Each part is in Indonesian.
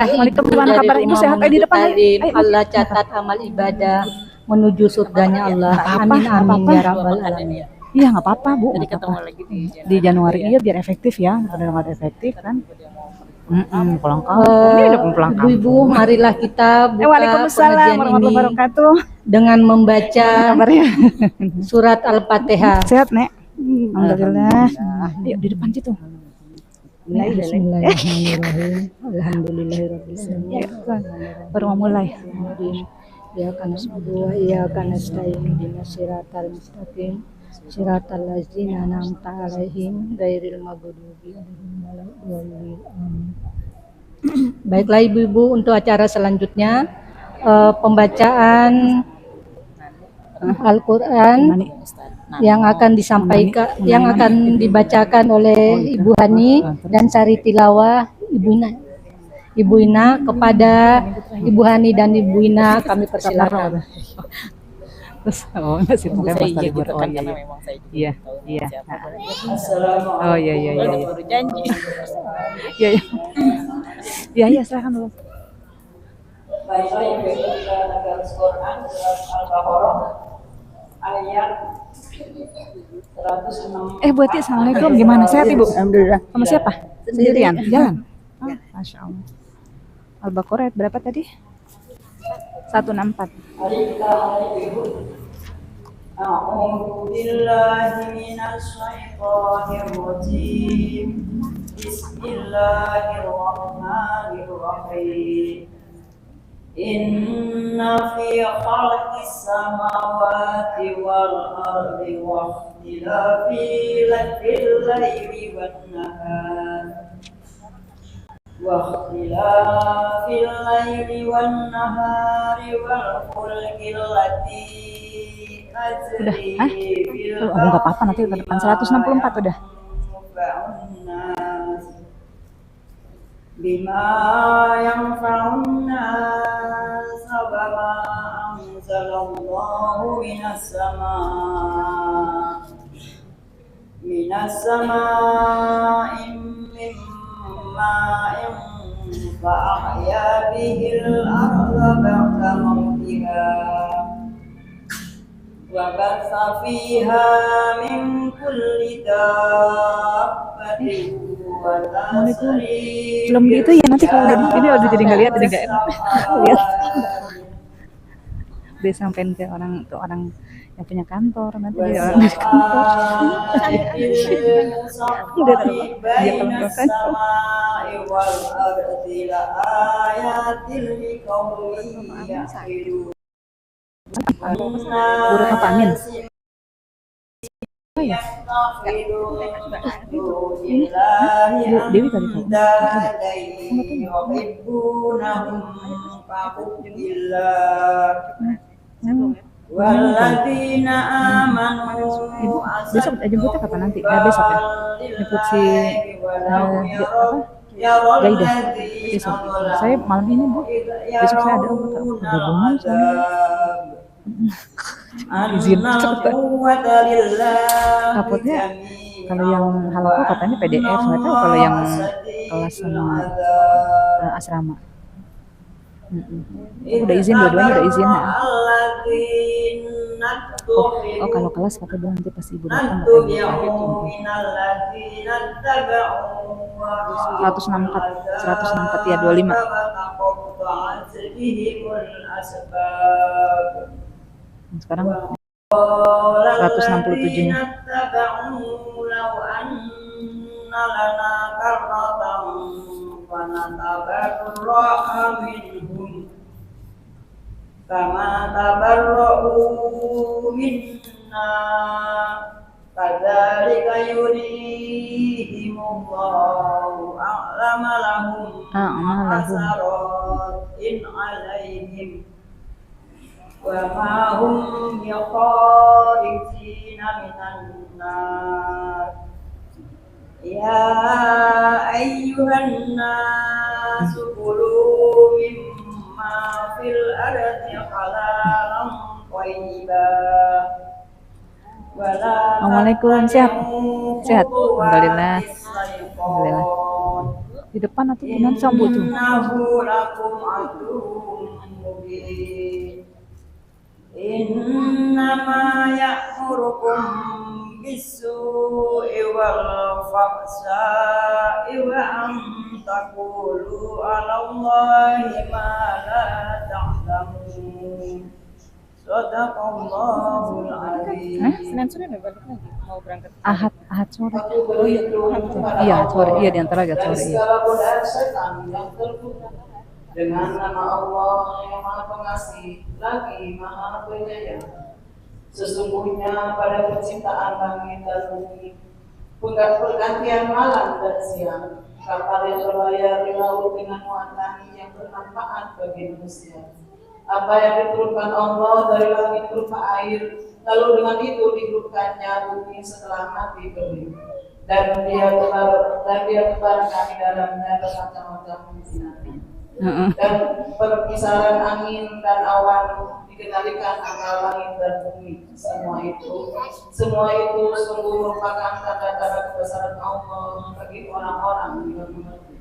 Assalamualaikum, gimana kabar Ibu? Sehat di depan ayo. Allah catat amal ibadah menuju surganya Allah. Amin amin ya rabbal alamin. Iya nggak apa-apa Bu. Jadi Nggak ketemu apa-apa. lagi Di Januari iya biar efektif ya. Karena nggak efektif kan. Pulang kampung. Ini udah pulang kampung. Ibu-ibu, marilah kita buka Waalaikumsalam pengajian warahmatullahi ini wabarakatuh. dengan membaca Kabarnya surat Al-Fatihah. sehat Nek. Alhamdulillah. Yuk di depan situ. Bismillahirrahmanirrahim. Alhamdulillahirabbil alamin. Baru mau mulai. Iyyaka na'budu wa iyyaka nasta'in. Ihdinas siratal mustaqim. Siratal ladzina an'amta 'alaihim ghairil maghdubi 'alaihim waladdallin. Baiklah ibu-ibu, untuk acara selanjutnya pembacaan Al-Qur'an yang akan disampaikan, yang akan dibacakan oleh Ibu Hani dan sari tilawah Ibu Ina. Kepada Ibu Hani dan Ibu Ina kami persilakan. Terus masih pakai pasta libur. Oh iya iya. Iya iya. Oh iya iya iya. baru janji. Iya iya. Iya iya silakan dulu. Baiklah ibu-ibu, kita akan Quran Al-Baqarah ayat 106. Bu Eti, assalamualaikum. Gimana sehat Ibu? Alhamdulillah. Sama siapa? Sendirian. Jalan. Oh, Masya Allah. Al-Baqarah ayat berapa tadi? 164. Mari kita mulai ibu. A'udzu billahi minasy syaithanir rajim. Bismillahirrahmanirrahim. Inna fi khalqis samawati wal ardi wa ikhtilafil laili wan nahar واختلاف الليل والنهار والفلك التي تجري في Nggak apa-apa nanti ke depan 164 udah. بما ينفع الناس وما أنزل الله من السماء من ماء فأحيا به الأرض بعد موتها وبث فيها من كل دابة Belum gitu ya, nanti kalau lihat ini udah jadi nggak lihat, jadi nggak enak. Lihat. Dia sampein ke orang yang punya kantor, nanti dia orang di kantor. Udah tuh, dia kalau makan. Burung apa angin? Oh ya. Dewi tadi tahu. Walladzina amanu besok jemputnya kapan nanti? Besok ya. Jemput si Gaidah besok. Saya malam ini Bu. Besok saya ada gabungan soalnya. Izin rapotnya kalau yang halal katanya PDF, nggak tahu kalau yang kelas sama asrama. Udah izin, dua-duanya udah izin ya. Oh kalau kelas kata bilang nanti pas ibu datang katanya gitu. 164 ya 25. Sekarang 167 nya. Kama tabarra'u minna kadzalika yurihimullahu a'lama lahum hasaratin 'alaihim wa ma hum biqarijina minan nar. Ya ayyuhan nasu kulu mimma fil ardi halalan thayyiban. Assalamualaikum, sehat? Sehat, alhamdulillah. Alhamdulillah. Di depan atau nanti sambut tuh. Innahu lakum aduwwun mubin. Innama ya'murukum bis-su'i wal fahsya'i wa an taqulu 'ala Allahi ma la ta'lamun. Shadaqallahul 'azim. Senin balik lagi mau berangkat. Ahad sore. Oh iya, iya sore. Iya di antara agak sore. Iya. Dengan nama Allah yang Maha Pengasih lagi Maha Penyayang. Sesungguhnya pada penciptaan langit dan bumi, pergantian malam dan siang, kapal yang berlayar di laut dengan muatan yang bermanfaat bagi manusia. Apa yang diturunkan Allah dari langit berupa air, lalu dengan itu dihidupkannya bumi setelah mati kering, dan dia tebarkan di dalamnya bermacam-macam binatang. Dan perpisahan angin dan awan dikendalikan antara langit dan bumi. Semua itu sungguh merupakan tanda-tanda kebesaran Allah bagi orang-orang yang mengerti.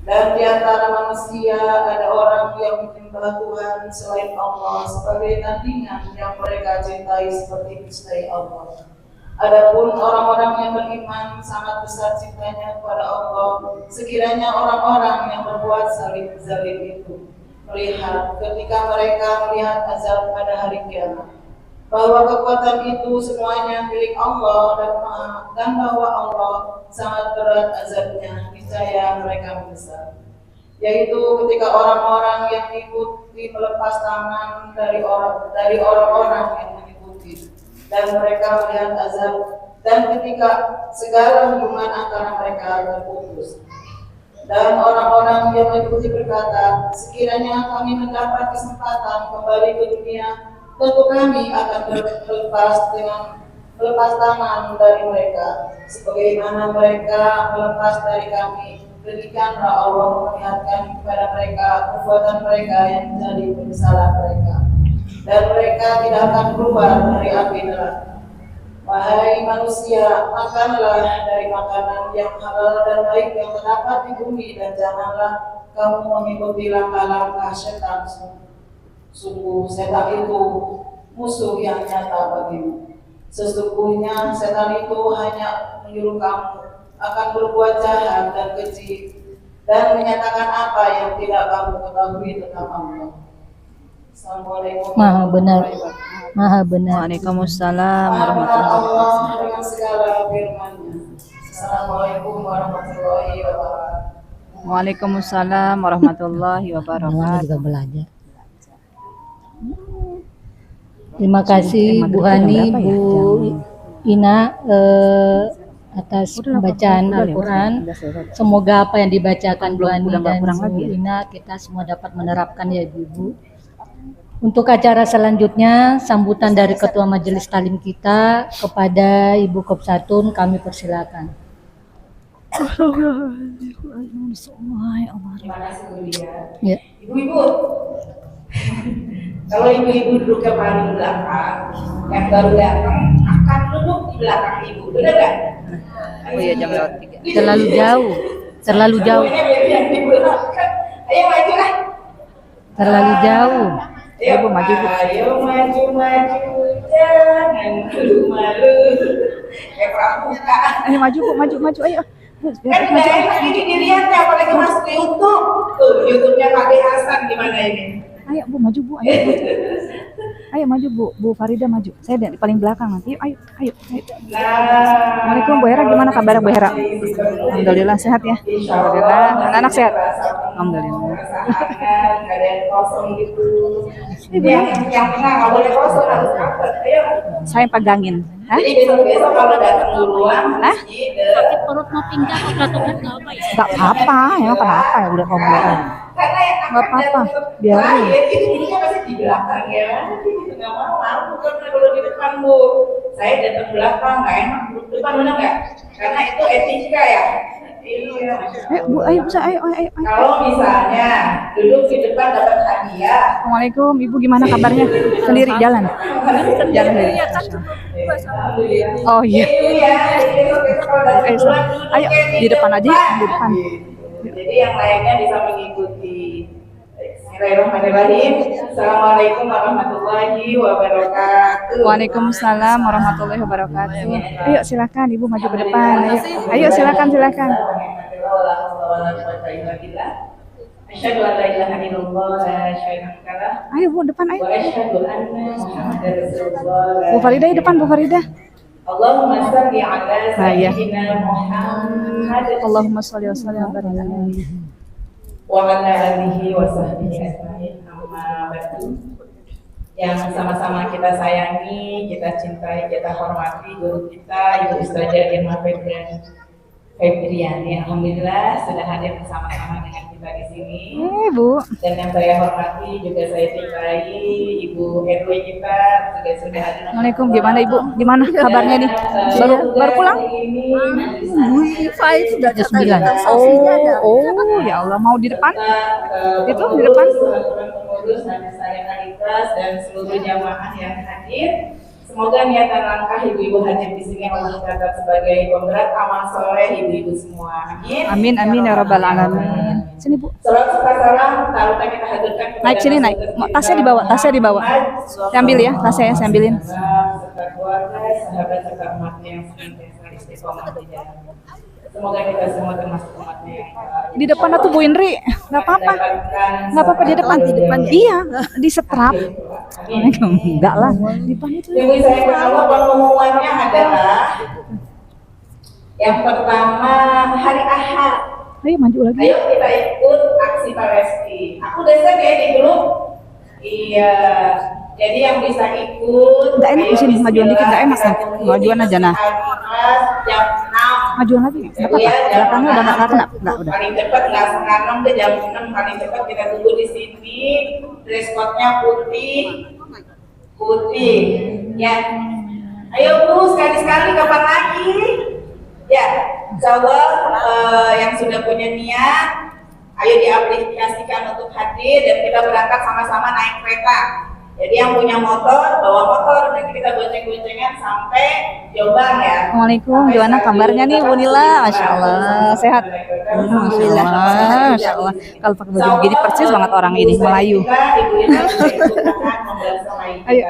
Dan di antara manusia ada orang yang menyembah Tuhan selain Allah sebagai tandingan yang mereka cintai seperti mencintai Allah. Adapun orang-orang yang beriman sangat besar cintanya kepada Allah. Sekiranya orang-orang yang berbuat zalim itu melihat ketika mereka melihat azab pada hari kiamat, bahwa kekuatan itu semuanya milik Allah dan bahwa Allah sangat berat azabnya, niscaya mereka menyesal. Yaitu ketika orang-orang yang mengikuti melepas tangan dari orang-orang yang mengikuti, dan mereka melihat azab, dan ketika segala hubungan antara mereka terputus. Dan orang-orang yang mengikuti berkata, sekiranya kami mendapat kesempatan kembali ke dunia, tentu kami akan melepas tangan dari mereka, sebagaimana mereka melepas dari kami. Demikianlah Allah memperlihatkan kepada mereka perbuatan mereka yang menjadi penyesalan mereka, dan mereka tidak akan keluar dari api neraka. Wahai manusia, makanlah dari makanan yang halal dan baik yang terdapat di bumi, dan janganlah kamu mengikuti langkah-langkah setan. Sungguh setan itu musuh yang nyata bagimu. Sesungguhnya setan itu hanya menyuruh kamu akan berbuat jahat dan keji, dan menyatakan apa yang tidak kamu ketahui tentang Allah. Assalamualaikum. Maha benar. Maha benar. Waalaikumsalam warahmatullahi wabarakatuh. Dengan segala firman-Nya. Assalamualaikum warahmatullahi wabarakatuh. Waalaikumsalam warahmatullahi wabarakatuh. Juga belajar. Terima kasih Bu Hani, Bu Ina atas pembacaan Al-Quran. Semoga apa yang dibacakan Bu Hani dan Bu Ina kita semua dapat menerapkan ya Ibu. Untuk acara selanjutnya, sambutan dari Ketua Majelis Talim kita kepada Ibu Kopsatun kami persilakan. Ya. Ibu-ibu, kalau ibu-ibu duduk yang paling belakang, yang baru datang akan duduk di belakang ibu, benar nggak? Oh iya, jam lewat 3. Terlalu jauh, terlalu jauh. Ayo maju kan? Terlalu jauh. Ibu maju, Bu. Ayo maju, jangan malu-malu. Kayak pramuka. Ayo maju, Bu, maju, ayo. Kan nggak enak ini dilihat ya, apalagi masuk ke YouTube. Tuh, YouTube-nya Pak Hasan gimana ini? Ayo Bu, maju Bu, ayo. Ayo maju Bu, Bu Farida maju. Saya di paling belakang nanti. Ayo. Assalamualaikum Bu Hera, gimana kabar Bu Hera? Alhamdulillah sehat ya. Alhamdulillah, anak-anak sehat. Alhamdulillah. Nggak ada yang kosong gitu. Yang tengah nggak boleh kosong, harus rapat. Ayo. Saya pegangin. Hah? Jadi besok-besok kalau datang duluan, Sakit perut mau pinggang obat-obat nggak apa ya? Gak apa-apa, ya kenapa ya udah ngomong. karena yang Nggak apa-apa, biarin. Ini pasti di belakang ya. Gitu nggak mau, bukan kalau di depan Bu. Saya datang belakang nggak enak, duduk depan benar nggak? Karena itu etika ya. Iya. Bu, ayo bisa, ayo. Kalau misalnya duduk di depan dapat hadiah. Assalamualaikum, Ibu gimana kabarnya? Sendiri jalan sendiri. Oh iya. Iya. Ayo di depan aja, di depan. Jadi yang lainnya bisa mengikuti. Bismillahirrahmanirrahim. Assalamualaikum warahmatullahi wabarakatuh. Waalaikumsalam warahmatullahi wabarakatuh. Ayo silakan Ibu maju ke depan. Ayo silakan. Asyhadu an la ilaha illallah la syarika lah. Ayo Bu depan ayo. Wa asyhadu anna Muhammadar Rasulullah. Bu Farida di depan Bu Farida. Allahumma shalli ala sayyidina Muhammad. Allahumma sholli wa sallim wa barik alaihi. Wa ala alihi wa sahbihi ajma'in. Amma ba'du. Yang sama-sama kita sayangi, kita cintai, kita hormati guru kita Ibu Ustazah Irma Febriani. Alhamdulillah sudah hadir bersama-sama dengan kita di sini. Bu. Dan yang saya hormati juga saya cintai Ibu RW kita juga sudah hadir. Assalamualaikum, gimana Ibu? Gimana kabarnya nih? Baru pulang? Wifi sudah Jam 9. Oh, ya Allah, mau di depan? Itu di depan? Pengurus saya Kalitas dan seluruh jamaah yang hadir. Semoga niatan langkah ibu-ibu hadir di sini Allah catat sebagai pemberat amal soleh ibu-ibu semua. Amin. Amin ya rabbal alamin. Sini Bu. Salam salam tarutan kita hadirkan. Naik sini naik. Tasnya dibawa. Saya ambil ya, tasnya saya ambilin. Serta keluarga, sahabat serta umatnya yang senantiasa istiqomah di jalan. Semoga kita semua termasuk umatnya yang Di depan atuh Bu Indri. Enggak apa-apa. Enggak apa-apa di depan. Iya, di setrap. Enggak lah. Di depan itu. Jadi saya pertama pengumumannya adalah yang pertama hari Ahad. Ayo maju lagi. Ayo kita ikut aksi Palesti. Aku udah share ya di grup. Iya. Jadi yang bisa ikut. Enggak enak di sini majuan dikit enggak enak kan. Majuan aja nah. Jam 6. Majuan lagi. Enggak apa-apa. Belakangnya udah enggak kena. Enggak udah. Paling cepat nggak setengah 6 deh, jam 6 paling cepat kita tunggu di sini. Dress code-nya putih ya. Ayo Bu, sekali-sekali kapan lagi ya, insyaallah yang sudah punya niat ayo diaplikasikan untuk hadir dan kita berangkat sama-sama naik kereta. Jadi yang punya motor bawa motor, nanti kita gonceng-goncengan sampai Jombang ya. Assalamualaikum, gimana kabarnya nih Bu Nila? Masya Allah, sehat. Alhamdulillah. Masya Allah. Kalau pakai baju begini persis banget orang ini Melayu. Ayo.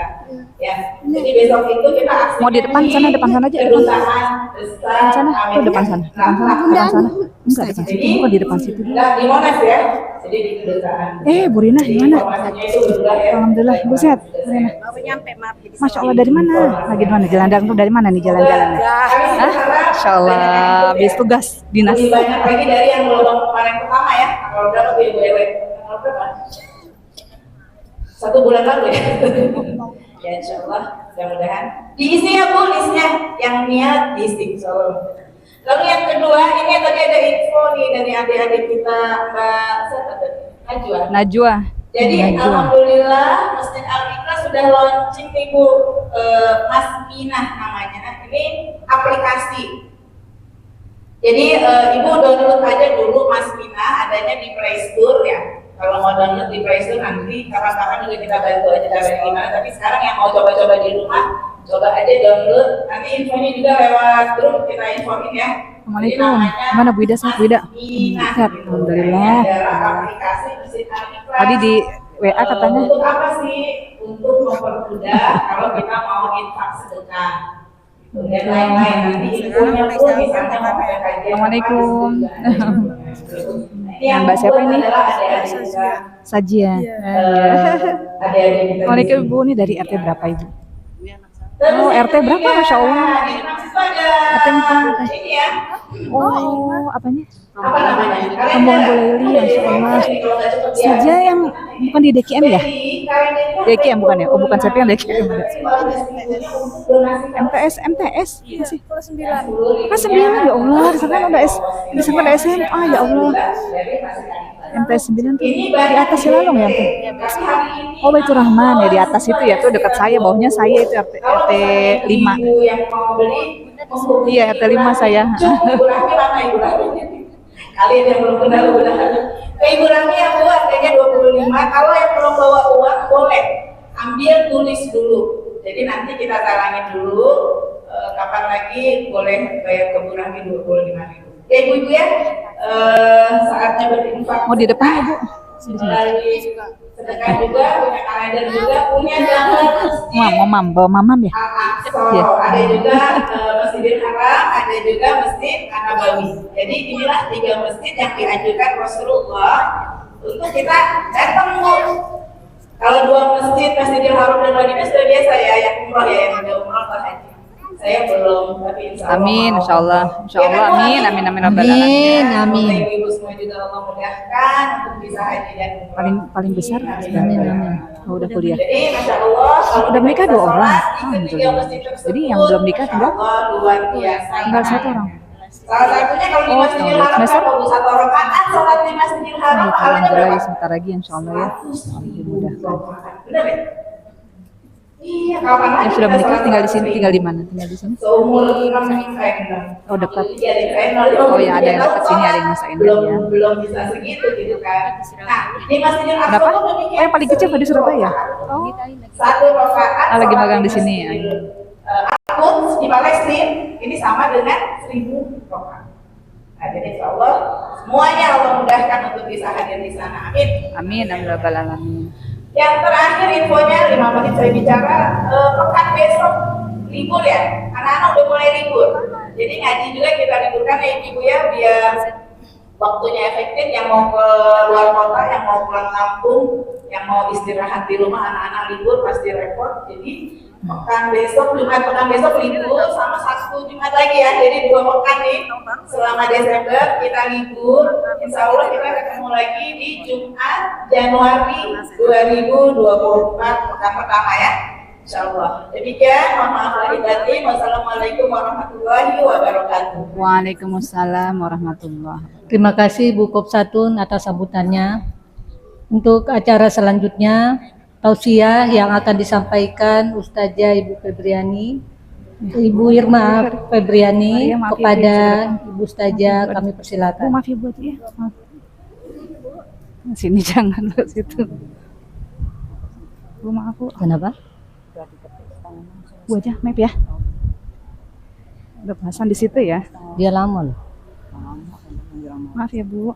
Ya, jadi besok itu kita aksi. Mau di depan sana aja. Depan sana. Tuh depan sana. Enggak depan situ, bukan di depan situ. Di Monas ya. Jadi di kedutaan. Bu Rina gimana? Ya. Alhamdulillah, Bu sehat. Bu Rina. Masya Allah, dari mana? Lagi di mana? Jalan-jalan tuh dari mana nih jalan-jalannya? Hah? Masya Allah, habis tugas dinas. Lebih banyak lagi dari yang gelombang kemarin pertama ya. Kalau berapa tuh Ibu Ewe? Tanggal berapa? 1 bulan lalu ya. Ya insya Allah, mudah-mudahan diisi ya Bu, listnya yang niat diisi insyaallah. Lalu yang kedua, ini tadi ada info nih dari adik-adik kita Mbak Najwa. Jadi alhamdulillah Masjid Al-Ikhlas sudah launching nih Bu, Mas Minah namanya. Ini aplikasi. Jadi Ibu download aja dulu Mas Minah, adanya di Play Store ya. Kalau mau download di Play Store nanti kapan-kapan juga kita bantu aja caranya gimana. Tapi sekarang yang mau coba-coba di rumah, coba aja download. Nanti infonya juga lewat grup kita infoin ya. Assalamualaikum. Gimana Bu Ida? Sehat Bu Ida? Sehat. Alhamdulillah. Tadi di WA katanya. Untuk apa sih? Untuk mempermudah kalau kita mau infak sedekah dan lain-lain. Nanti infonya pun misalnya mau ada kajian. Assalamualaikum. Yang Mbak siapa ini? Sajia. Assalamualaikum Ibu, ini dari RT berapa Ibu? Oh, RT berapa? Masya Allah. RT 4. Oh, apanya? Apa namanya? Kembang Boleli, Masya Allah. Sajia yang bukan di DKM ya? DKM bukan ya? Oh bukan, saya yang DKM. MTS masih. Kelas 9 ya Allah, di sana ada SMA ya Allah. MTS 9 tuh di atas Silalong ya tuh. Oh Baitur Rahman ya, di atas itu ya tuh dekat saya, bawahnya saya itu RT 5. Iya RT 5 saya. Kalian yang belum kenal udah. Ibu Rami yang buat harganya 25. Kalau yang belum bawa uang boleh ambil tulis dulu. Jadi nanti kita talangin dulu kapan lagi boleh bayar ke Bu Rami 25.000. Ya ibu-ibu ya, saatnya berinfak. Mau di depan ya Bu? Melalui sedekah juga, punya kalender juga, punya gambar masjid. Mamam, bawa mamam ya? Al-Aqsa, Iya. ada juga Masjidil Haram, ada juga Masjid An-Nabawi. Jadi inilah 3 masjid yang dianjurkan Rasulullah untuk kita datang Bu. Kalau 2 masjid, Masjidil Haram dan Madinah sudah biasa ya, yang umroh ya, yang udah umroh atau haji. Saya belum, tapi insya Allah. Amin, insya Allah. Insya Allah, Ya, amin, amin, amin, rabbal alamin. Amin. Ibu semua juga Allah mudahkan untuk bisa haji dan umroh. Paling besar. Amin, amin. Oh, udah kuliah. Jadi, Masya Allah, kalau Udah menikah 2 orang. sholat di ketiga Alhamdulillah. masjid tersebut, Jadi yang belum nikah tinggal? Masya Allah, luar biasa. Tinggal 1 orang. Salah satunya kalau di Oh, Masjidil udah Haram, semester? kalau 1 rakaat sholat di Masjidil Haram, pahalanya Alhamdulillah, berapa? ya, sebentar lagi insya Allah ya. Dimudahkan. Benar ya? Iya, kapan lagi Yang sudah kita menikah sholat tinggal di sini, tarawih? tinggal di mana? Tinggal di sini? Seumur Oh, dekat. Iya, di Oh, ya, ada yang dekat sini, ada yang masakin belum ya. belum bisa segitu gitu kan. Nah, di Masjidil Aqsa Kenapa? tuh demikian. Oh, yang paling kecil di Surabaya? Oh. 1 rakaat. Ah, lagi sholat magang di sini ya. Al-Quds di Palestina ini sama dengan 1000 rakaat. Nah, jadi insya Allah semuanya Allah mudahkan untuk bisa hadir di sana. Amin. Amin, amin, rabbal alamin. Yang terakhir infonya 5 menit saya bicara, pekan besok libur ya, anak-anak udah mulai libur. Jadi ngaji juga kita liburkan ya ibu ya, biar waktunya efektif. Yang mau ke luar kota, yang mau pulang kampung, yang mau istirahat di rumah, anak-anak libur pasti repot. Jadi pekan besok, pekan besok libur sama Sabtu Jumat lagi ya. Jadi 2 pekan nih selama Desember kita libur. Insya Allah kita ketemu lagi di Jumat Januari 2024 pekan pertama ya. Insya Allah. Demikian, mohon maaf lahir batin. Wassalamualaikum warahmatullahi wabarakatuh. Waalaikumsalam warahmatullahi wabarakatuh. Terima kasih Bu Kopsatun atas sambutannya. Untuk acara selanjutnya, tausiah yang akan disampaikan Ustazah Ibu Febriani, Ibu Irma Febriani, Oh, iya, maaf ya, kepada Bu, Ibu Ustazah kami Oh, persilakan. maaf ya buat ya. Maaf. Sini jangan ke situ. Bu, maaf Bu. Kenapa? Bu aja, maaf ya. Udah pasang di situ ya. Dia lama loh. Maaf ya Bu.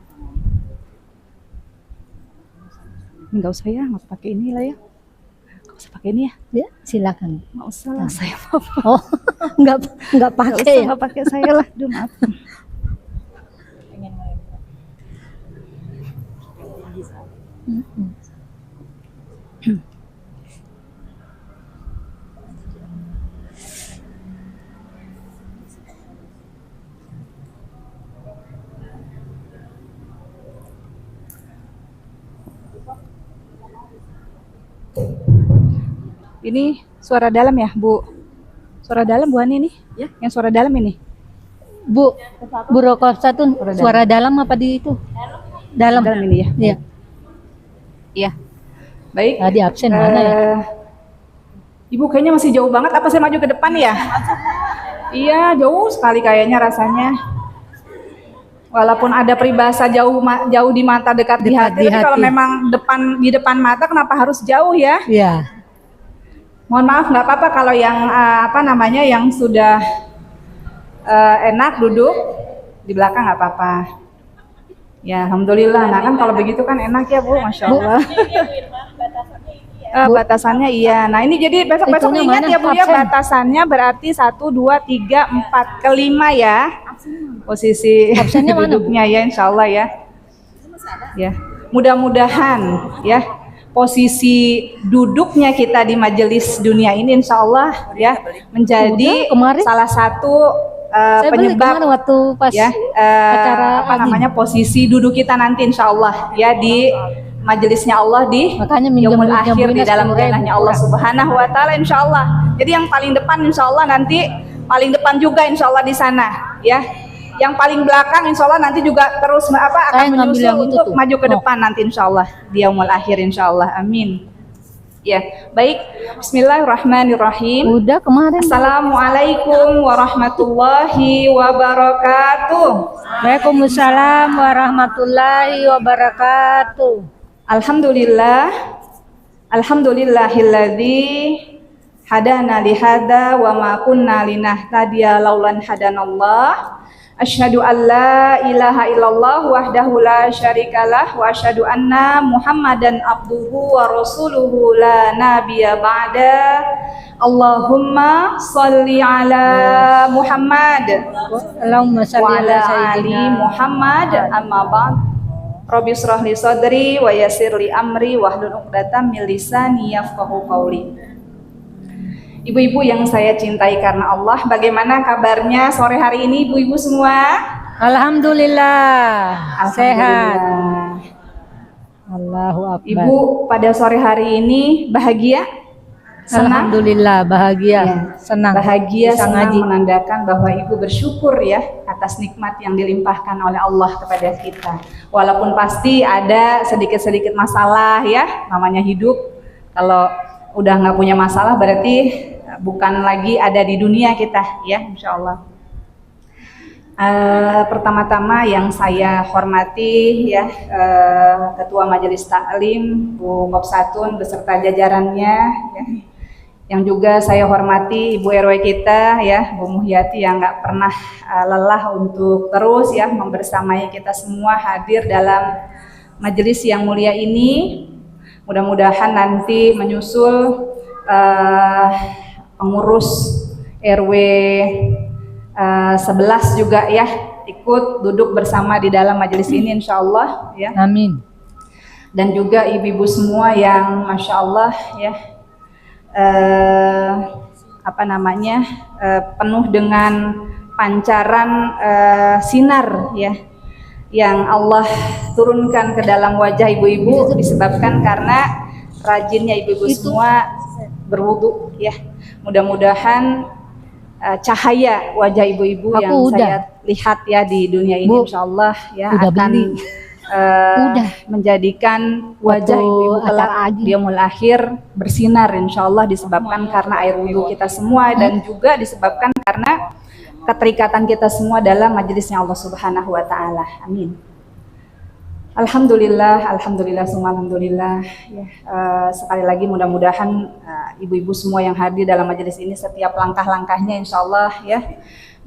Enggak usah ya, nggak usah pakai ini lah ya. Nggak usah pakai ini ya. Ya, silakan. Nggak usah lah, saya maaf. Oh, enggak Nggak pakai usah, ya. nggak pakai saya lah. Aduh, maaf. Ini suara dalam ya, Bu? Suara dalam Bu Hani nih? Ya, yang suara dalam ini. Bu Kopsatun, suara dalam apa di itu? Dalam. Dalam ini ya. Iya. Iya. Baik. Tadi absen mana ya? Ibu kayaknya masih jauh banget. Apa saya maju ke depan ya? Iya, jauh sekali kayaknya rasanya. Walaupun ada peribahasa jauh di mata dekat di Dekat hati, di tapi kalau hati. memang di depan mata kenapa harus jauh ya? Iya. Mohon maaf, nggak apa-apa kalau yang yang sudah enak duduk di belakang nggak apa-apa. Ya, alhamdulillah. Nah kan kalau begitu kan enak ya Bu, masya Allah. Batasannya iya. Nah ini jadi besok-besok Itunya ingat mana? ya Bu ya, Absen. batasannya berarti 1, 2, 3, 4, kelima ya. Posisi Absennya mana, Bu? duduknya ya, insya Allah ya. Ya, mudah-mudahan ya posisi duduknya kita di majelis dunia ini insya Allah ya menjadi Udah, kemarin. salah satu Saya beli penyebab kemarin waktu pas ya acara Azim. posisi duduk kita nanti insya Allah ya di majelisnya Allah di Makanya minjem yaumul duitnya akhir di Buina dalam 10.000 jannahnya Allah kurang. Subhanahu wa taala insya Allah. Jadi yang paling depan insya Allah nanti paling depan juga insya Allah di sana ya. Yang paling belakang insya Allah nanti juga terus Saya akan ngambil menyusul yang itu untuk tuh. maju ke Oh. depan nanti insya Allah di yaumul akhir insya Allah. Amin. Ya, baik. Bismillahirrahmanirrahim. Udah kemarin. Assalamualaikum warahmatullahi wabarakatuh. Waalaikumsalam warahmatullahi wabarakatuh. Alhamdulillah. Alhamdulillahilladzi hadana lihada wa ma kunna linahtadiya laulan hadanallah. Asyhadu an la ilaha illallah wahdahu la syarikalah wa asyhadu anna Muhammadan abduhu wa rasuluhu la nabiyya ba'da. Allahumma shalli ala Muhammad Allahumma wa shalli ala ala ali sayyidina Muhammad. Amma ba'd. Rabbi shrah li sadri wa yassir li amri wahlul 'uqdatam min lisani yafqahu qawli. Ibu-ibu yang saya cintai karena Allah, bagaimana kabarnya sore hari ini ibu-ibu semua? Alhamdulillah, sehat. Alhamdulillah. Allahu akbar. Ibu pada sore hari ini bahagia? Senang? Alhamdulillah, bahagia, Ya, senang. Bahagia, Bisa senang ngaji. menandakan bahwa ibu bersyukur ya atas nikmat yang dilimpahkan oleh Allah kepada kita. Walaupun pasti ada sedikit-sedikit masalah ya, namanya hidup. Kalau udah nggak punya masalah berarti bukan lagi ada di dunia kita ya, insya Allah. Pertama-tama yang saya hormati ya Ketua Majelis Taklim Bu Kopsatun beserta jajarannya ya. Yang juga saya hormati Ibu RW kita ya Bu Muhyati yang nggak pernah lelah untuk terus ya membersamai kita semua hadir dalam majelis yang mulia ini. Mudah-mudahan nanti menyusul pengurus RW 11 juga ya ikut duduk bersama di dalam majelis ini insya Allah ya. Amin. Dan juga ibu-ibu semua yang masya Allah ya penuh dengan pancaran sinar ya yang Allah turunkan ke dalam wajah ibu-ibu disebabkan karena rajinnya ibu-ibu semua berwudu ya. Mudah-mudahan cahaya wajah ibu-ibu Aku yang udah. saya lihat ya di dunia ini Bu, insyaallah ya udah akan beli. Udah. menjadikan wajah Waktu ibu-ibu kelak acara haji. di yaumul akhir bersinar insyaallah disebabkan karena air wudhu kita semua dan juga disebabkan karena keterikatan kita semua dalam majelisnya Allah Subhanahu wa taala. Amin. Alhamdulillah, alhamdulillah, semua alhamdulillah. Ya, sekali lagi mudah-mudahan ibu-ibu semua yang hadir dalam majelis ini setiap langkah-langkahnya insya Allah ya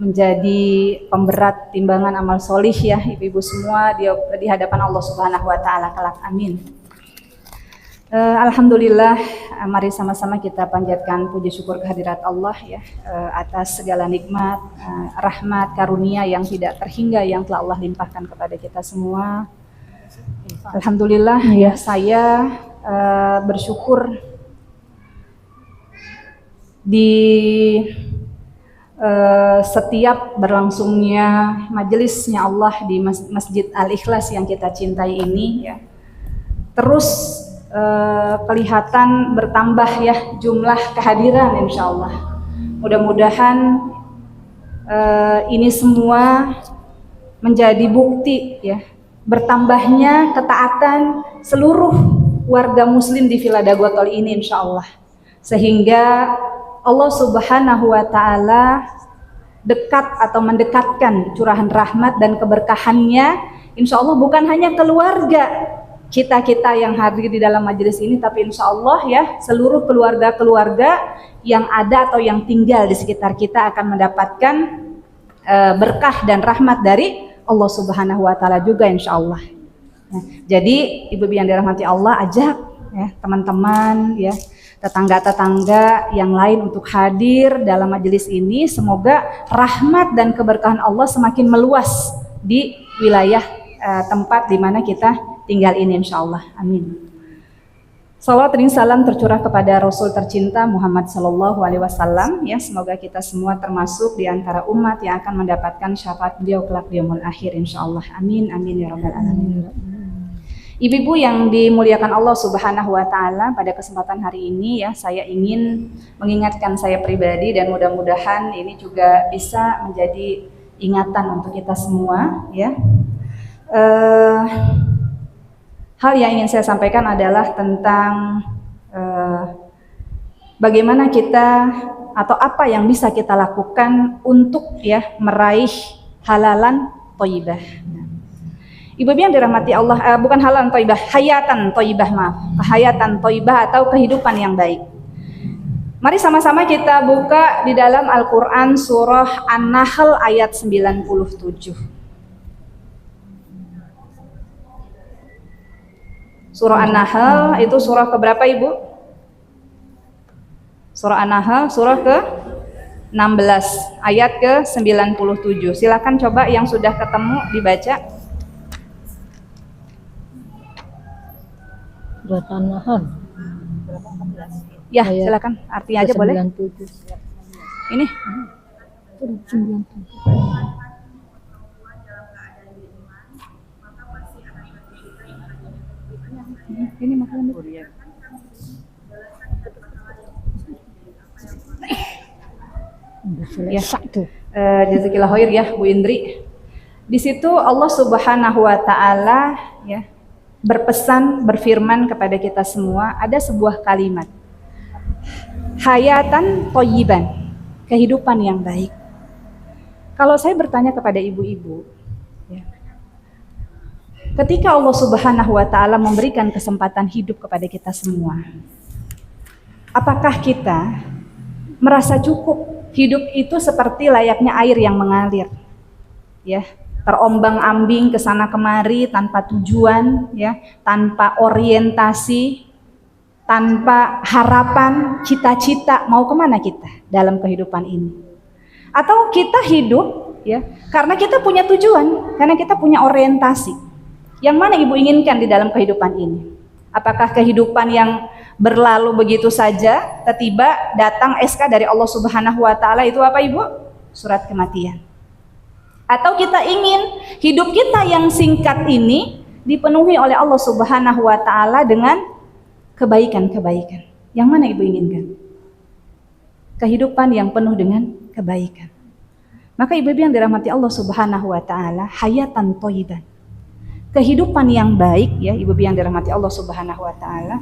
menjadi pemberat timbangan amal solih ya ibu-ibu semua di hadapan Allah Subhanahu Wa Taala kelak. Amin. Alhamdulillah, mari sama-sama kita panjatkan puji syukur kehadirat Allah ya atas segala nikmat, rahmat, karunia yang tidak terhingga yang telah Allah limpahkan kepada kita semua. Alhamdulillah ya saya bersyukur di setiap berlangsungnya majelisnya Allah di Masjid Al-Ikhlas yang kita cintai ini ya terus kelihatan bertambah ya jumlah kehadiran insya Allah. Mudah-mudahan ini semua menjadi bukti ya bertambahnya ketaatan seluruh warga muslim di Villa Dagotol ini insya Allah, sehingga Allah Subhanahu wa Ta'ala dekat atau mendekatkan curahan rahmat dan keberkahannya insya Allah bukan hanya keluarga kita yang hadir di dalam majelis ini, tapi insya Allah ya seluruh keluarga-keluarga yang ada atau yang tinggal di sekitar kita akan mendapatkan berkah dan rahmat dari Allah Subhanahu wa Ta'ala juga insya Allah. Nah, jadi ibu-ibu yang dirahmati Allah, ajak ya teman-teman ya tetangga-tetangga yang lain untuk hadir dalam majelis ini. Semoga rahmat dan keberkahan Allah semakin meluas di wilayah tempat di mana kita tinggal ini insya Allah. Amin. Salawat dan salam tercurah kepada Rasul tercinta Muhammad Sallallahu Alaihi Wasallam ya, semoga kita semua termasuk di antara umat yang akan mendapatkan syafaat beliau kelak di yaumul akhir insyaallah. Amin amin ya rabbal alamin. Ibu-ibu yang dimuliakan Allah Subhanahu wa Ta'ala, pada kesempatan hari ini ya saya ingin mengingatkan saya pribadi dan mudah-mudahan ini juga bisa menjadi ingatan untuk kita semua ya. Hal yang ingin saya sampaikan adalah tentang bagaimana kita atau apa yang bisa kita lakukan untuk ya meraih halalan thayyibah. Ibu-ibu yang dirahmati Allah, bukan halalan thayyibah, hayatan thayyibah, maaf. Hayatan thayyibah atau kehidupan yang baik. Mari sama-sama kita buka di dalam Al-Quran surah An-Nahl ayat 97. Surah An-Nahl itu surah keberapa Ibu? Surah An-Nahl surah ke-16 ayat ke-97. Silakan coba yang sudah ketemu dibaca. Surat An-Nahl. Ya, Ayat silakan. Artinya aja boleh. 97. Ini. Surat 97. Ini makanan. Ya, jazakillah khair ya Bu Indri. Di situ Allah Subhanahu wa taala ya berpesan, berfirman kepada kita semua, ada sebuah kalimat. Hayatan thayyiban, kehidupan yang baik. Kalau saya bertanya kepada ibu-ibu, ya, ketika Allah Subhanahu wa taala memberikan kesempatan hidup kepada kita semua, apakah kita merasa cukup hidup itu seperti layaknya air yang mengalir? Ya, terombang-ambing ke sana kemari tanpa tujuan, ya, tanpa orientasi, tanpa harapan, cita-cita mau kemana kita dalam kehidupan ini? Atau kita hidup, ya, karena kita punya tujuan, karena kita punya orientasi. Yang mana ibu inginkan di dalam kehidupan ini? Apakah kehidupan yang berlalu begitu saja, tiba-tiba datang SK dari Allah Subhanahu wa taala, itu apa Ibu? Surat kematian. Atau kita ingin hidup kita yang singkat ini dipenuhi oleh Allah Subhanahu wa taala dengan kebaikan-kebaikan. Yang mana Ibu inginkan? Kehidupan yang penuh dengan kebaikan. Maka ibu-ibu yang dirahmati Allah Subhanahu wa taala, hayatan thayyiban. Kehidupan yang baik, ya ibu-ibu yang dirahmati Allah Subhanahu wa taala.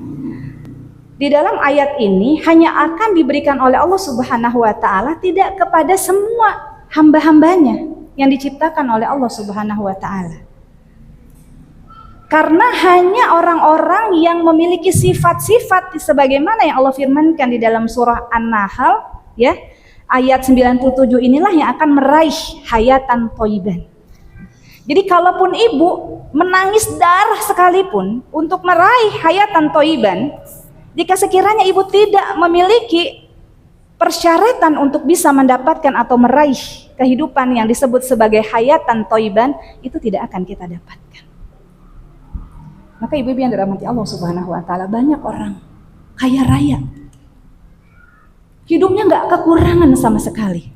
Di dalam ayat ini hanya akan diberikan oleh Allah Subhanahu wa taala tidak kepada semua hamba-hambanya yang diciptakan oleh Allah Subhanahu wa taala. Karena hanya orang-orang yang memiliki sifat-sifat sebagaimana yang Allah firmankan di dalam surah An-Nahl, ya, ayat 97 inilah yang akan meraih hayatan thayyiban. Jadi kalaupun ibu menangis darah sekalipun untuk meraih hayatan thayyiban, jika sekiranya ibu tidak memiliki persyaratan untuk bisa mendapatkan atau meraih kehidupan yang disebut sebagai hayatan thayyiban, itu tidak akan kita dapatkan. Maka ibu-ibu yang dirahmati Allah Subhanahu wa taala, banyak orang kaya raya, hidupnya nggak kekurangan sama sekali,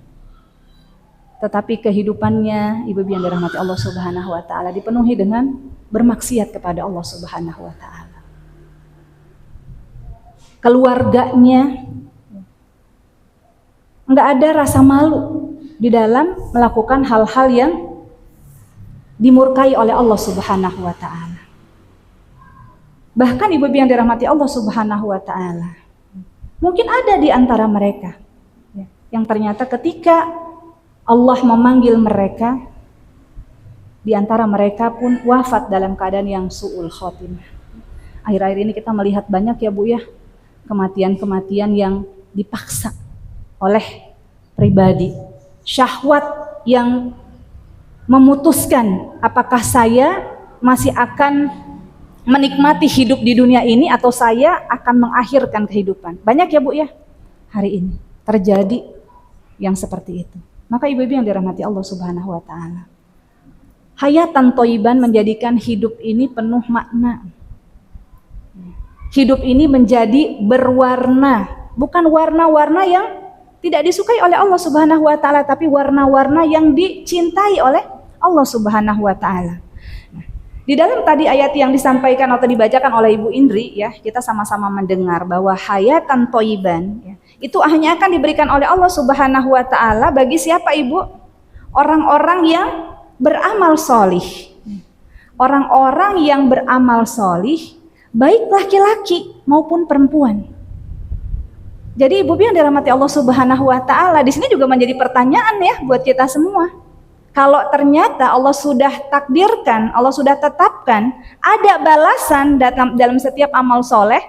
tetapi kehidupannya ibu-ibu yang dirahmati Allah Subhanahu wa taala dipenuhi dengan bermaksiat kepada Allah Subhanahu wa taala. Keluarganya nggak ada rasa malu di dalam melakukan hal-hal yang dimurkai oleh Allah Subhanahu wa taala. Bahkan ibu-ibu yang dirahmati Allah Subhanahu wa taala, mungkin ada di antara mereka yang ternyata ketika Allah memanggil mereka, di antara mereka pun wafat dalam keadaan yang su'ul khotimah. Akhir-akhir ini kita melihat banyak ya Bu ya, kematian-kematian yang dipaksa oleh pribadi, syahwat yang memutuskan apakah saya masih akan menikmati hidup di dunia ini atau saya akan mengakhirkan kehidupan. Banyak ya Bu ya, hari ini terjadi yang seperti itu. Maka ibu-ibu yang dirahmati Allah Subhanahu wa taala, hayatan thayyiban menjadikan hidup ini penuh makna. Hidup ini menjadi berwarna, bukan warna-warna yang tidak disukai oleh Allah Subhanahu wa taala, tapi warna-warna yang dicintai oleh Allah Subhanahu wa taala. Di dalam tadi ayat yang disampaikan atau dibacakan oleh Ibu Indri, ya, kita sama-sama mendengar bahwa hayatan thayyiban, ya, itu hanya akan diberikan oleh Allah Subhanahu wa taala bagi siapa Ibu? Orang-orang yang beramal solih. Orang-orang yang beramal solih, baik laki-laki maupun perempuan. Jadi ibu yang dirahmati Allah Subhanahu wa taala, di sini juga menjadi pertanyaan ya buat kita semua. Kalau ternyata Allah sudah takdirkan, Allah sudah tetapkan ada balasan dalam setiap amal soleh,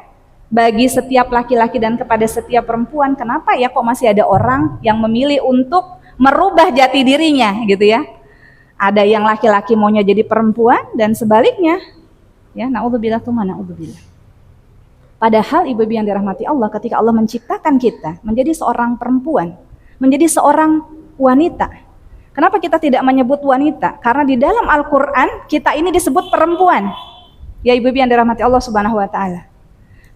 bagi setiap laki-laki dan kepada setiap perempuan. Kenapa ya kok masih ada orang yang memilih untuk merubah jati dirinya gitu ya? Ada yang laki-laki maunya jadi perempuan dan sebaliknya. Ya, naudzubillah tsumma naudzubillah. Padahal ibu-ibu yang dirahmati Allah, ketika Allah menciptakan kita menjadi seorang perempuan, menjadi seorang wanita. Kenapa kita tidak menyebut wanita? Karena di dalam Al-Quran kita ini disebut perempuan. Ya ibu-ibu yang dirahmati Allah Subhanahu wa Ta'ala.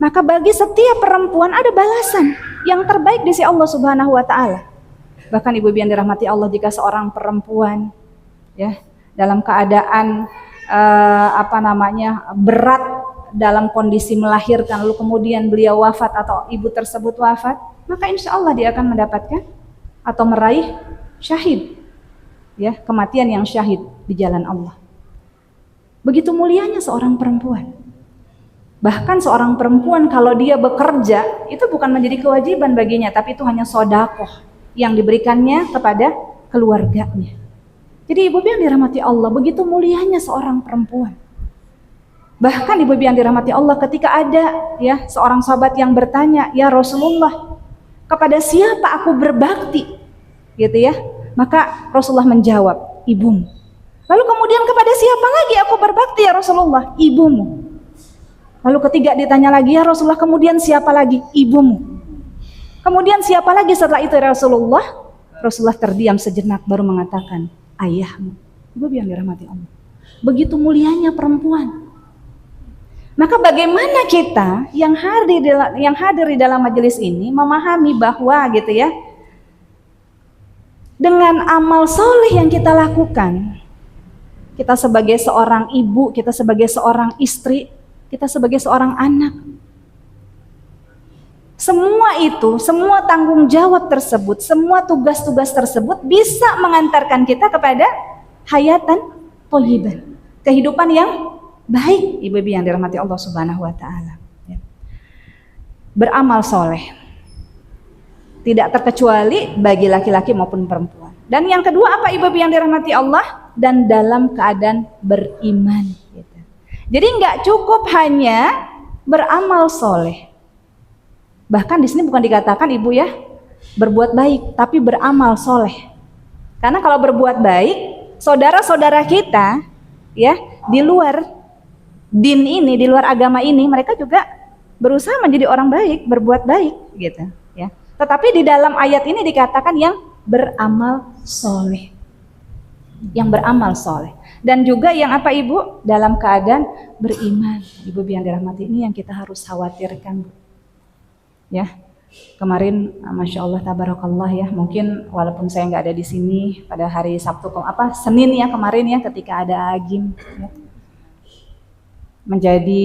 Maka bagi setiap perempuan ada balasan yang terbaik di sisi Allah Subhanahu wa Ta'ala. Bahkan ibu-ibu yang dirahmati Allah, jika seorang perempuan ya dalam keadaan berat dalam kondisi melahirkan, lalu kemudian beliau wafat atau ibu tersebut wafat, maka insya Allah dia akan mendapatkan atau meraih syahid. Ya, kematian yang syahid di jalan Allah. Begitu mulianya seorang perempuan. Bahkan seorang perempuan kalau dia bekerja, itu bukan menjadi kewajiban baginya, tapi itu hanya sedekah yang diberikannya kepada keluarganya. Jadi ibu-ibu yang dirahmati Allah, begitu mulianya seorang perempuan. Bahkan ibu-ibu yang dirahmati Allah, ketika ada ya seorang sahabat yang bertanya, "Ya Rasulullah, kepada siapa aku berbakti?" Gitu ya. Maka Rasulullah menjawab, "Ibumu." Lalu kemudian, "Kepada siapa lagi aku berbakti ya Rasulullah?" "Ibumu." Lalu ketiga ditanya lagi, "Ya Rasulullah, kemudian siapa lagi?" "Ibumu." Kemudian siapa lagi setelah itu ya Rasulullah? Rasulullah terdiam sejenak baru mengatakan, "Ayahmu." Ibu yang dirahmati Allah. Begitu mulianya perempuan. Maka bagaimana kita yang hadir di dalam majelis ini memahami bahwa gitu ya, dengan amal soleh yang kita lakukan, kita sebagai seorang ibu, kita sebagai seorang istri, kita sebagai seorang anak, semua itu, semua tanggung jawab tersebut, semua tugas-tugas tersebut bisa mengantarkan kita kepada hayatan thayyiban, kehidupan yang baik, ibu-ibu yang dirahmati Allah Subhanahu wa Ta'ala. Beramal soleh tidak terkecuali bagi laki-laki maupun perempuan. Dan yang kedua apa ibu-ibu yang dirahmati Allah? Dan dalam keadaan beriman. Gitu. Jadi nggak cukup hanya beramal soleh. Bahkan di sini bukan dikatakan ibu ya berbuat baik, tapi beramal soleh. Karena kalau berbuat baik, saudara-saudara kita ya di luar din ini, di luar agama ini, mereka juga berusaha menjadi orang baik, berbuat baik, gitu. Ya. Tetapi di dalam ayat ini dikatakan yang beramal soleh, yang beramal soleh, dan juga yang apa ibu? Dalam keadaan beriman. Ibu yang dirahmati, ini yang kita harus khawatirkan, Bu. Ya, kemarin, masya Allah, tabarakallah ya. Mungkin walaupun saya nggak ada di sini pada hari Sabtu, Senin ya kemarin ya, ketika ada agim, ya, menjadi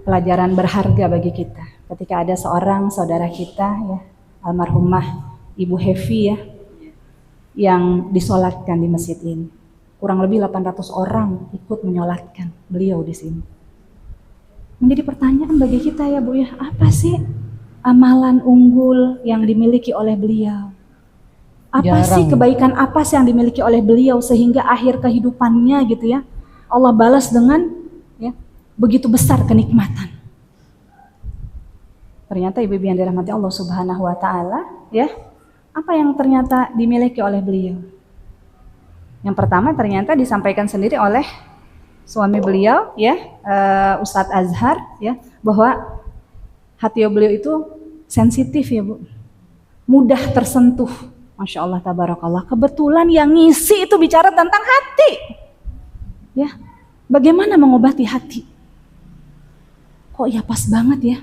pelajaran berharga bagi kita. Ketika ada seorang saudara kita ya, almarhumah Ibu Hevi ya, yang disolatkan di masjid ini. Kurang lebih 800 orang ikut menyolatkan beliau di sini. Menjadi pertanyaan bagi kita ya Bu ya, apa sih amalan unggul yang dimiliki oleh beliau? Apa sih kebaikan apa sih yang dimiliki oleh beliau sehingga akhir kehidupannya gitu ya, Allah balas dengan ya begitu besar kenikmatan. Ternyata ibu yang dirahmati Allah Subhanahu wa Ta'ala ya, apa yang ternyata dimiliki oleh beliau? Yang pertama ternyata disampaikan sendiri oleh suami beliau ya, Ustadz Azhar ya, bahwa hati beliau itu sensitif ya Bu, mudah tersentuh. Masya Allah tabarakallah, kebetulan yang ngisi itu bicara tentang hati ya, bagaimana mengobati hati. Kok ya pas banget ya,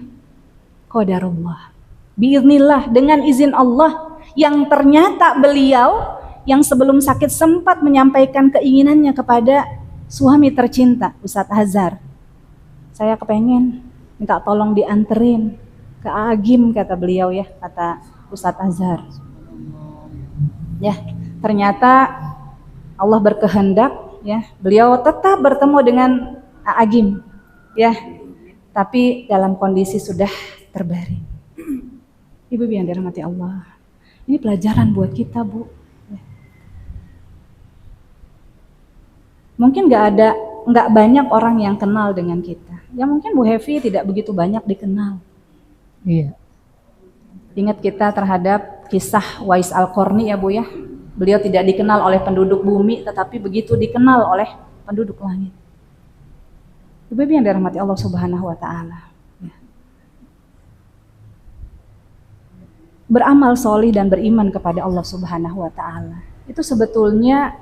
qadarullah, biiznillah, dengan izin Allah, yang ternyata beliau yang sebelum sakit sempat menyampaikan keinginannya kepada suami tercinta Ustadz Azhar. Saya kepengen minta tolong dianterin ke Agim, kata beliau ya, kata Ustadz Azhar. Ya, ternyata Allah berkehendak ya, beliau tetap bertemu dengan Agim ya, tapi dalam kondisi sudah terbaring. Ibu yang dirahmati Allah, ini pelajaran buat kita Bu. Mungkin nggak banyak orang yang kenal dengan kita. Ya mungkin Bu Hevi tidak begitu banyak dikenal. Iya. Ingat kita terhadap kisah Wais Al-Qarni ya Bu ya. Beliau tidak dikenal oleh penduduk bumi, tetapi begitu dikenal oleh penduduk langit. Ibu yang dirahmati Allah Subhanahu wa Ta'ala. Ya. Beramal solih dan beriman kepada Allah Subhanahu wa Ta'ala itu sebetulnya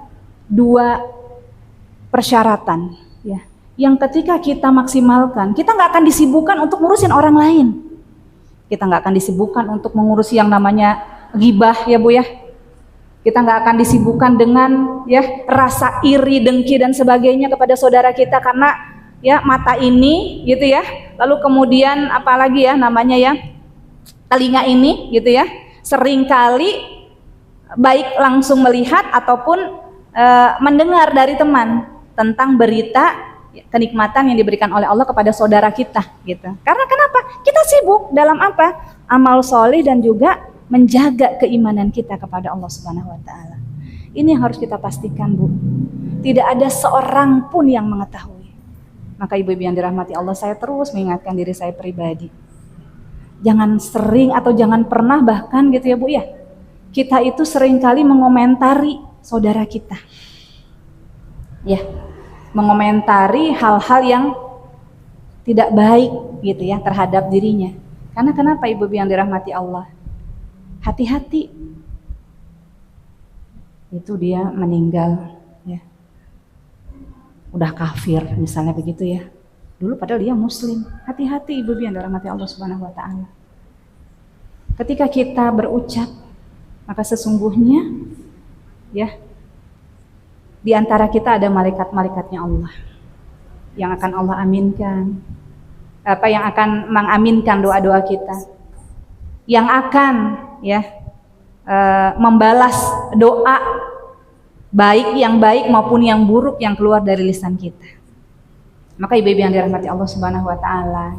dua persyaratan ya, yang ketika kita maksimalkan, kita nggak akan disibukkan untuk ngurusin orang lain, kita nggak akan disibukkan untuk mengurusi yang namanya ghibah ya Bu ya, kita nggak akan disibukkan dengan ya rasa iri, dengki dan sebagainya kepada saudara kita karena ya mata ini gitu ya, lalu kemudian apalagi ya namanya ya telinga ini gitu ya, seringkali baik langsung melihat ataupun mendengar dari teman tentang berita kenikmatan yang diberikan oleh Allah kepada saudara kita gitu. Karena kenapa? Kita sibuk dalam apa? Amal soleh dan juga menjaga keimanan kita kepada Allah Subhanahu wa Ta'ala. Ini yang harus kita pastikan Bu. Tidak ada seorang pun yang mengetahui. Maka ibu-ibu yang dirahmati Allah, saya terus mengingatkan diri saya pribadi. Jangan sering atau jangan pernah bahkan gitu ya Bu ya, kita itu seringkali mengomentari saudara kita. Ya, mengomentari hal-hal yang tidak baik gitu ya terhadap dirinya. Karena kenapa ibu yang dirahmati Allah? Hati-hati. Itu dia meninggal ya. Udah kafir misalnya begitu ya. Dulu padahal dia muslim. Hati-hati ibu yang dirahmati Allah Subhanahu wa Ta'ala. Ketika kita berucap, maka sesungguhnya ya di antara kita ada malaikat-malaikatnya Allah yang akan Allah aminkan, yang akan mengaminkan doa-doa kita, yang akan ya membalas doa baik yang baik maupun yang buruk yang keluar dari lisan kita. Maka ibu-ibu yang dirahmati Allah Subhanahu wa Ta'ala,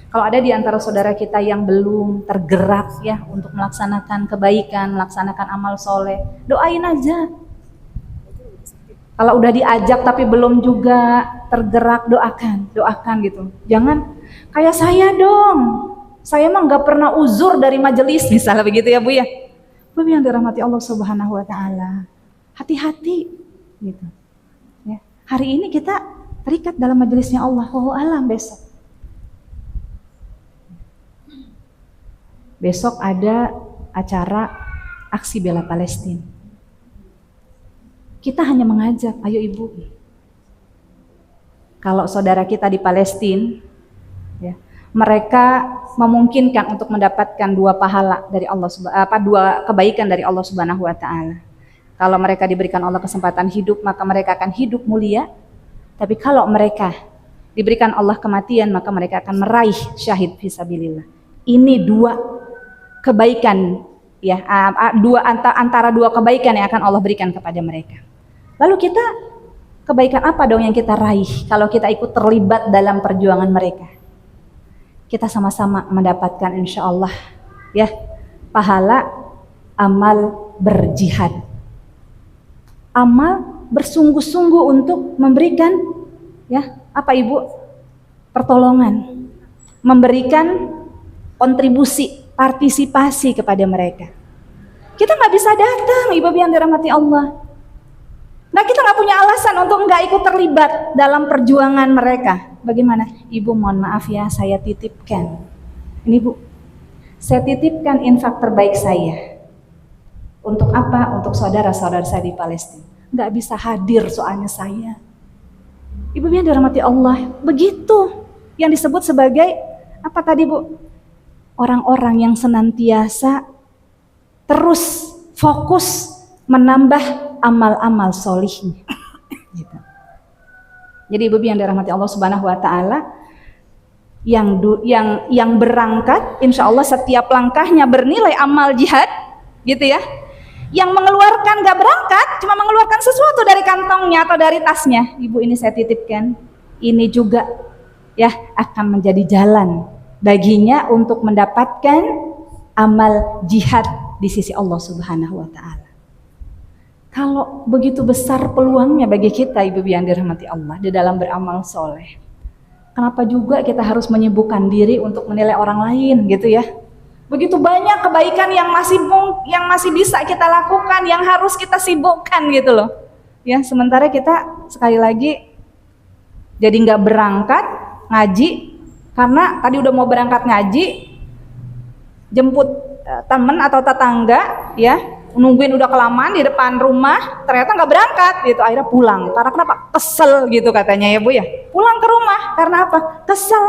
kalau ada di antara saudara kita yang belum tergerak ya untuk melaksanakan kebaikan, melaksanakan amal soleh, doain aja. Kalau udah diajak tapi belum juga tergerak, doakan gitu. Jangan kayak saya dong, saya mah nggak pernah uzur dari majelis misalnya begitu ya Bu ya. Bu yang dirahmati Allah Subhanahu wa Ta'ala, hati-hati gitu. Ya. Hari ini kita terikat dalam majelisnya Allah, wallahu alam besok. Besok ada acara aksi bela Palestina. Kita hanya mengajak, ayo ibu, kalau saudara kita di Palestina, ya, mereka memungkinkan untuk mendapatkan dua pahala dari Allah, dua kebaikan dari Allah Subhanahu wa Ta'ala. Kalau mereka diberikan Allah kesempatan hidup, maka mereka akan hidup mulia. Tapi kalau mereka diberikan Allah kematian, maka mereka akan meraih syahid fisabilillah. Ini dua kebaikan ya, antara dua kebaikan yang akan Allah berikan kepada mereka. Lalu kita, kebaikan apa dong yang kita raih kalau kita ikut terlibat dalam perjuangan mereka? Kita sama-sama mendapatkan insya Allah ya pahala amal berjihad, amal bersungguh-sungguh untuk memberikan ya apa ibu pertolongan, memberikan kontribusi, partisipasi kepada mereka. Kita nggak bisa datang ibu yang dirahmati Allah. Nah kita nggak punya alasan untuk nggak ikut terlibat dalam perjuangan mereka. Bagaimana? Ibu mohon maaf ya, saya titipkan. Ini Bu, saya titipkan infak terbaik saya. Untuk apa? Untuk saudara-saudara saya di Palestina. Nggak bisa hadir soalnya saya. Ibu yang dirahmati Allah, begitu yang disebut sebagai apa tadi Bu? Orang-orang yang senantiasa terus fokus menambah amal-amal solihnya. Gitu. Jadi ibu yang dirahmati Allah Subhanahu wa Ta'ala, yang berangkat, insya Allah setiap langkahnya bernilai amal jihad, gitu ya. Yang mengeluarkan gak berangkat, cuma mengeluarkan sesuatu dari kantongnya atau dari tasnya. Ibu ini saya titipkan, ini juga ya akan menjadi jalan baginya untuk mendapatkan amal jihad di sisi Allah Subhanahu wa Ta'ala. Kalau begitu besar peluangnya bagi kita ibu yang dirahmati Allah di dalam beramal soleh, kenapa juga kita harus menyibukkan diri untuk menilai orang lain gitu ya. Begitu banyak kebaikan yang masih bisa kita lakukan, yang harus kita sibukkan gitu loh. Ya, sementara kita sekali lagi jadi nggak berangkat ngaji karena tadi udah mau berangkat ngaji, jemput temen atau tetangga ya, nungguin udah kelamaan di depan rumah, ternyata nggak berangkat gitu, akhirnya pulang. Karena kenapa? Kesel gitu katanya ya Bu ya. Pulang ke rumah karena apa? Kesel,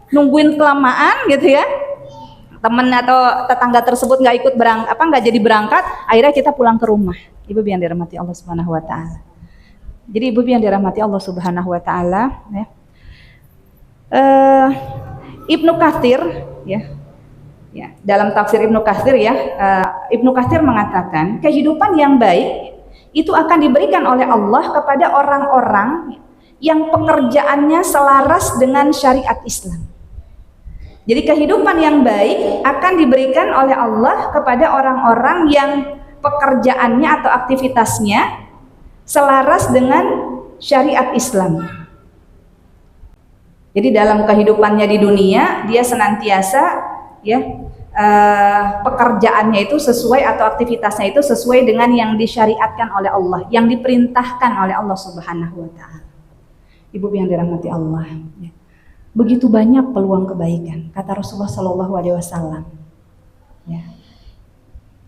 nungguin kelamaan gitu ya. Temen atau tetangga tersebut nggak ikut nggak jadi berangkat, akhirnya kita pulang ke rumah. Ibu yang dirahmati Allah Subhanahu Wa Taala. Jadi ibu yang dirahmati Allah Subhanahu Wa Taala, ya. Ibnu Katsir ya. Ya, dalam tafsir Ibnu Katsir ya, Ibnu Katsir mengatakan kehidupan yang baik itu akan diberikan oleh Allah kepada orang-orang yang pekerjaannya selaras dengan syariat Islam. Jadi kehidupan yang baik akan diberikan oleh Allah kepada orang-orang yang pekerjaannya atau aktivitasnya selaras dengan syariat Islam. Jadi dalam kehidupannya di dunia dia senantiasa ya pekerjaannya itu sesuai atau aktivitasnya itu sesuai dengan yang disyariatkan oleh Allah, yang diperintahkan oleh Allah Subhanahu Wa Taala. Ibu yang dirahmati Allah, ya. Begitu banyak peluang kebaikan. Kata Rasulullah Shallallahu Alaihi Wasallam, ya.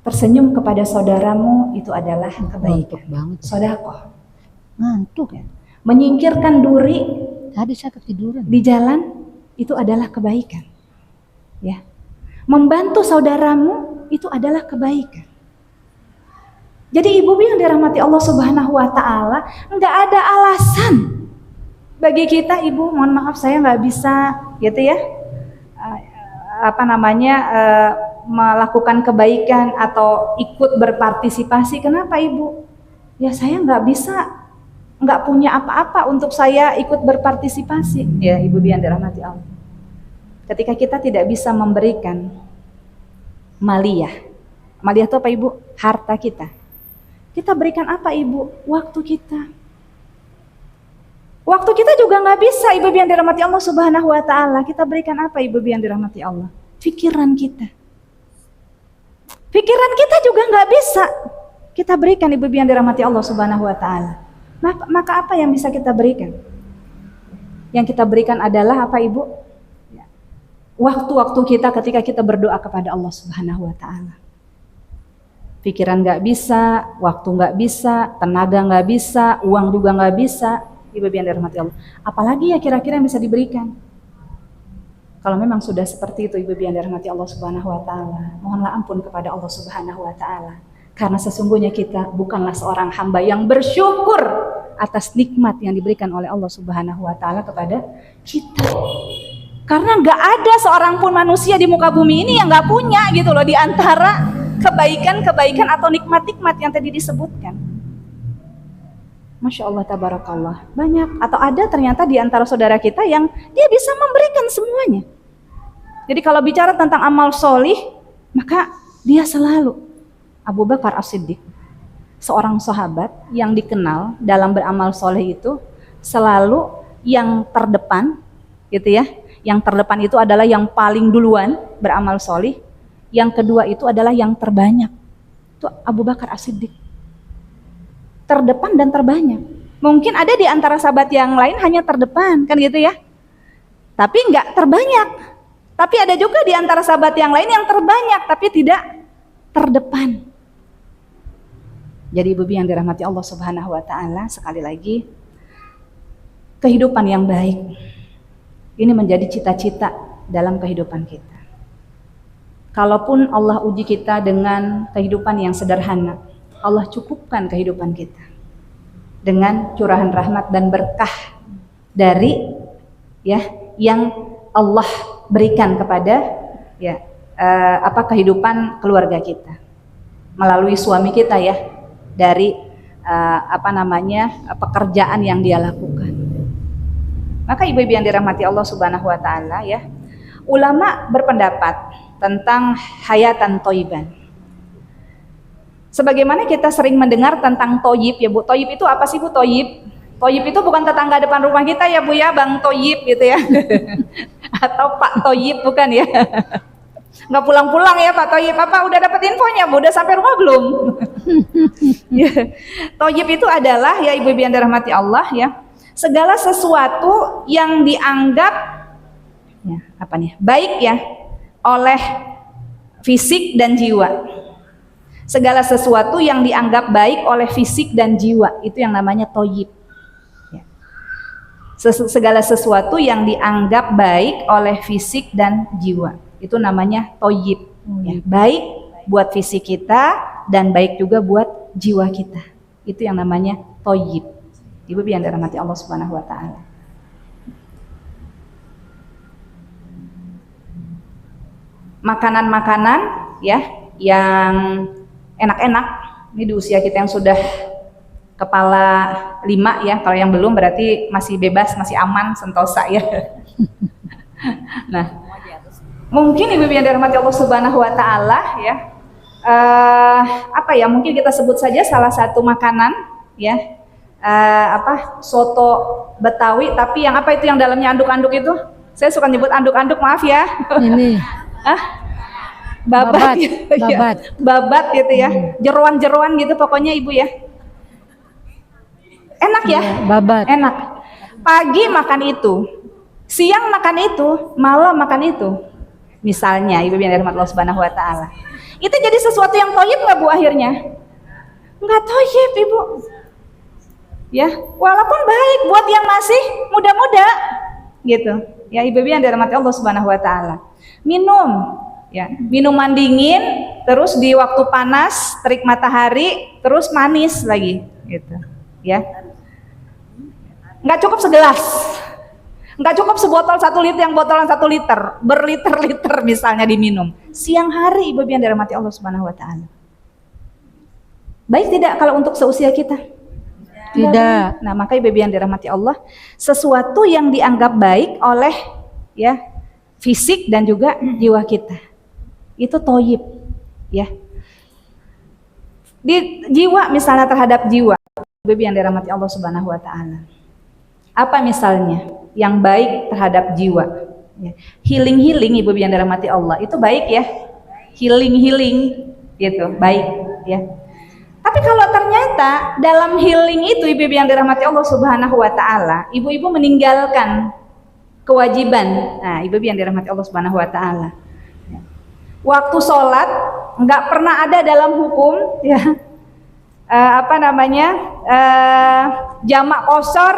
Tersenyum kepada saudaramu itu adalah kebaikan. Sodakoh, Ngantuk ya. menyingkirkan duri Tadi saya ketiduran. di jalan itu adalah kebaikan. Ya. Membantu saudaramu itu adalah kebaikan. Jadi ibu yang dirahmati Allah Subhanahu Wa Taala, nggak ada alasan bagi kita ibu, mohon maaf saya nggak bisa gitu ya, melakukan kebaikan atau ikut berpartisipasi. Kenapa ibu? Ya saya nggak bisa, nggak punya apa-apa untuk saya ikut berpartisipasi. Ya ibu yang dirahmati Allah. Ketika kita tidak bisa memberikan maliyah itu apa ibu? Harta kita. Kita berikan apa ibu? Waktu kita. Waktu kita juga nggak bisa ibu yang dirahmati Allah Subhanahu Wa Taala. Kita berikan apa ibu yang dirahmati Allah? Pikiran kita. Pikiran kita juga nggak bisa kita berikan ibu yang dirahmati Allah Subhanahu Wa Taala. Maka apa yang bisa kita berikan? Yang kita berikan adalah apa ibu? Waktu-waktu kita ketika kita berdoa kepada Allah Subhanahu Wa Taala. Pikiran nggak bisa, waktu nggak bisa, tenaga nggak bisa, uang juga nggak bisa, ibu yang dirahmati Allah. Apalagi ya kira-kira yang bisa diberikan? Kalau memang sudah seperti itu ibu yang dirahmati Allah Subhanahu Wa Taala, mohonlah ampun kepada Allah Subhanahu Wa Taala. Karena sesungguhnya kita bukanlah seorang hamba yang bersyukur atas nikmat yang diberikan oleh Allah Subhanahu Wa Taala kepada kita. Karena nggak ada seorang pun manusia di muka bumi ini yang nggak punya gitu loh, di antara kebaikan-kebaikan atau nikmat-nikmat yang tadi disebutkan. Masya Allah, tabarakallah, banyak atau ada ternyata di antara saudara kita yang dia bisa memberikan semuanya. Jadi kalau bicara tentang amal solih, maka dia selalu Abu Bakar As-Siddiq, seorang sahabat yang dikenal dalam beramal solih itu selalu yang terdepan, gitu ya. Yang terdepan itu adalah yang paling duluan beramal solih. Yang kedua itu adalah yang terbanyak. Itu Abu Bakar As-Siddiq. Terdepan dan terbanyak. Mungkin ada di antara sahabat yang lain hanya terdepan, kan gitu ya. Tapi enggak terbanyak. Tapi ada juga di antara sahabat yang lain yang terbanyak, tapi tidak terdepan. Jadi ibu yang dirahmati Allah Subhanahu Wa Taala, sekali lagi, kehidupan yang baik ini menjadi cita-cita dalam kehidupan kita. Kalaupun Allah uji kita dengan kehidupan yang sederhana, Allah cukupkan kehidupan kita dengan curahan rahmat dan berkah dari ya yang Allah berikan kepada ya kehidupan keluarga kita melalui suami kita ya, dari pekerjaan yang dia lakukan. Maka ibu-ibu yang dirahmati Allah Subhanahu Wa Taala ya, ulama berpendapat tentang hayatan thayyiban. Sebagaimana kita sering mendengar tentang thayyib ya Bu. Thayyib itu apa sih Bu? Thayyib Toyib itu bukan tetangga depan rumah kita ya Bu ya, Bang Toyib gitu ya. Atau Pak Toyib, bukan ya. Nggak pulang-pulang ya Pak Toyib. Apa udah dapat infonya Bu? Udah sampai rumah belum? Ya. Toyib itu adalah ya ibu-ibu yang dirahmati Allah ya, segala sesuatu yang dianggap ya, apa nih, baik ya oleh fisik dan jiwa. Segala sesuatu yang dianggap baik oleh fisik dan jiwa, itu yang namanya toyib. Ya. Segala sesuatu yang dianggap baik oleh fisik dan jiwa, itu namanya toyib. Ya. Baik buat fisik kita dan baik juga buat jiwa kita. Itu yang namanya toyib. Ibu yang dirahmati Allah Subhanahu wa Ta'ala. Makanan-makanan ya yang enak-enak, ini di usia kita yang sudah kepala 5 ya, kalau yang belum berarti masih bebas, masih aman, sentosa ya. Nah, mungkin ibu yang dirahmati Allah Subhanahu wa Ta'ala ya, apa ya, mungkin kita sebut saja salah satu makanan ya, soto Betawi, tapi yang apa itu yang dalamnya anduk-anduk itu, saya suka nyebut anduk-anduk, maaf ya. Ini babat, babat. Babat gitu ya, jeroan-jeroan gitu pokoknya ibu ya, enak ya, babat enak. Pagi makan itu, siang makan itu, malam makan itu, misalnya ibu yang dirahmati Allah Subhanahu wa Ta'ala. Itu jadi sesuatu yang toyib nggak Bu akhirnya? Nggak toyib ibu ya, walaupun baik buat yang masih muda-muda gitu ya, ibu yang dirahmati Allah Subhanahu wa Ta'ala. Minum ya, minuman dingin terus di waktu panas terik matahari terus manis lagi gitu ya, nggak cukup segelas, nggak cukup sebotol 1 liter, yang botolan 1 liter berliter-liter misalnya diminum siang hari, ibu yang dirahmati Allah Subhanahu wa Ta'ala. Baik tidak kalau untuk seusia kita? Tidak. Nah, maka ibu yang dirahmati Allah, sesuatu yang dianggap baik oleh ya fisik dan juga jiwa kita, itu toyib ya. Di jiwa misalnya, terhadap jiwa ibu yang dirahmati Allah Subhanahu wa Ta'ala, apa misalnya yang baik terhadap jiwa ya. Healing ibu yang dirahmati Allah itu baik ya, healing gitu baik ya. Tapi kalau ternyata dalam healing itu ibu yang dirahmati Allah Subhanahu wa Ta'ala, ibu-ibu meninggalkan kewajiban, nah ibu yang dirahmati Allah Subhanahu wa Ta'ala, waktu sholat nggak pernah ada dalam hukum ya, jamak qashar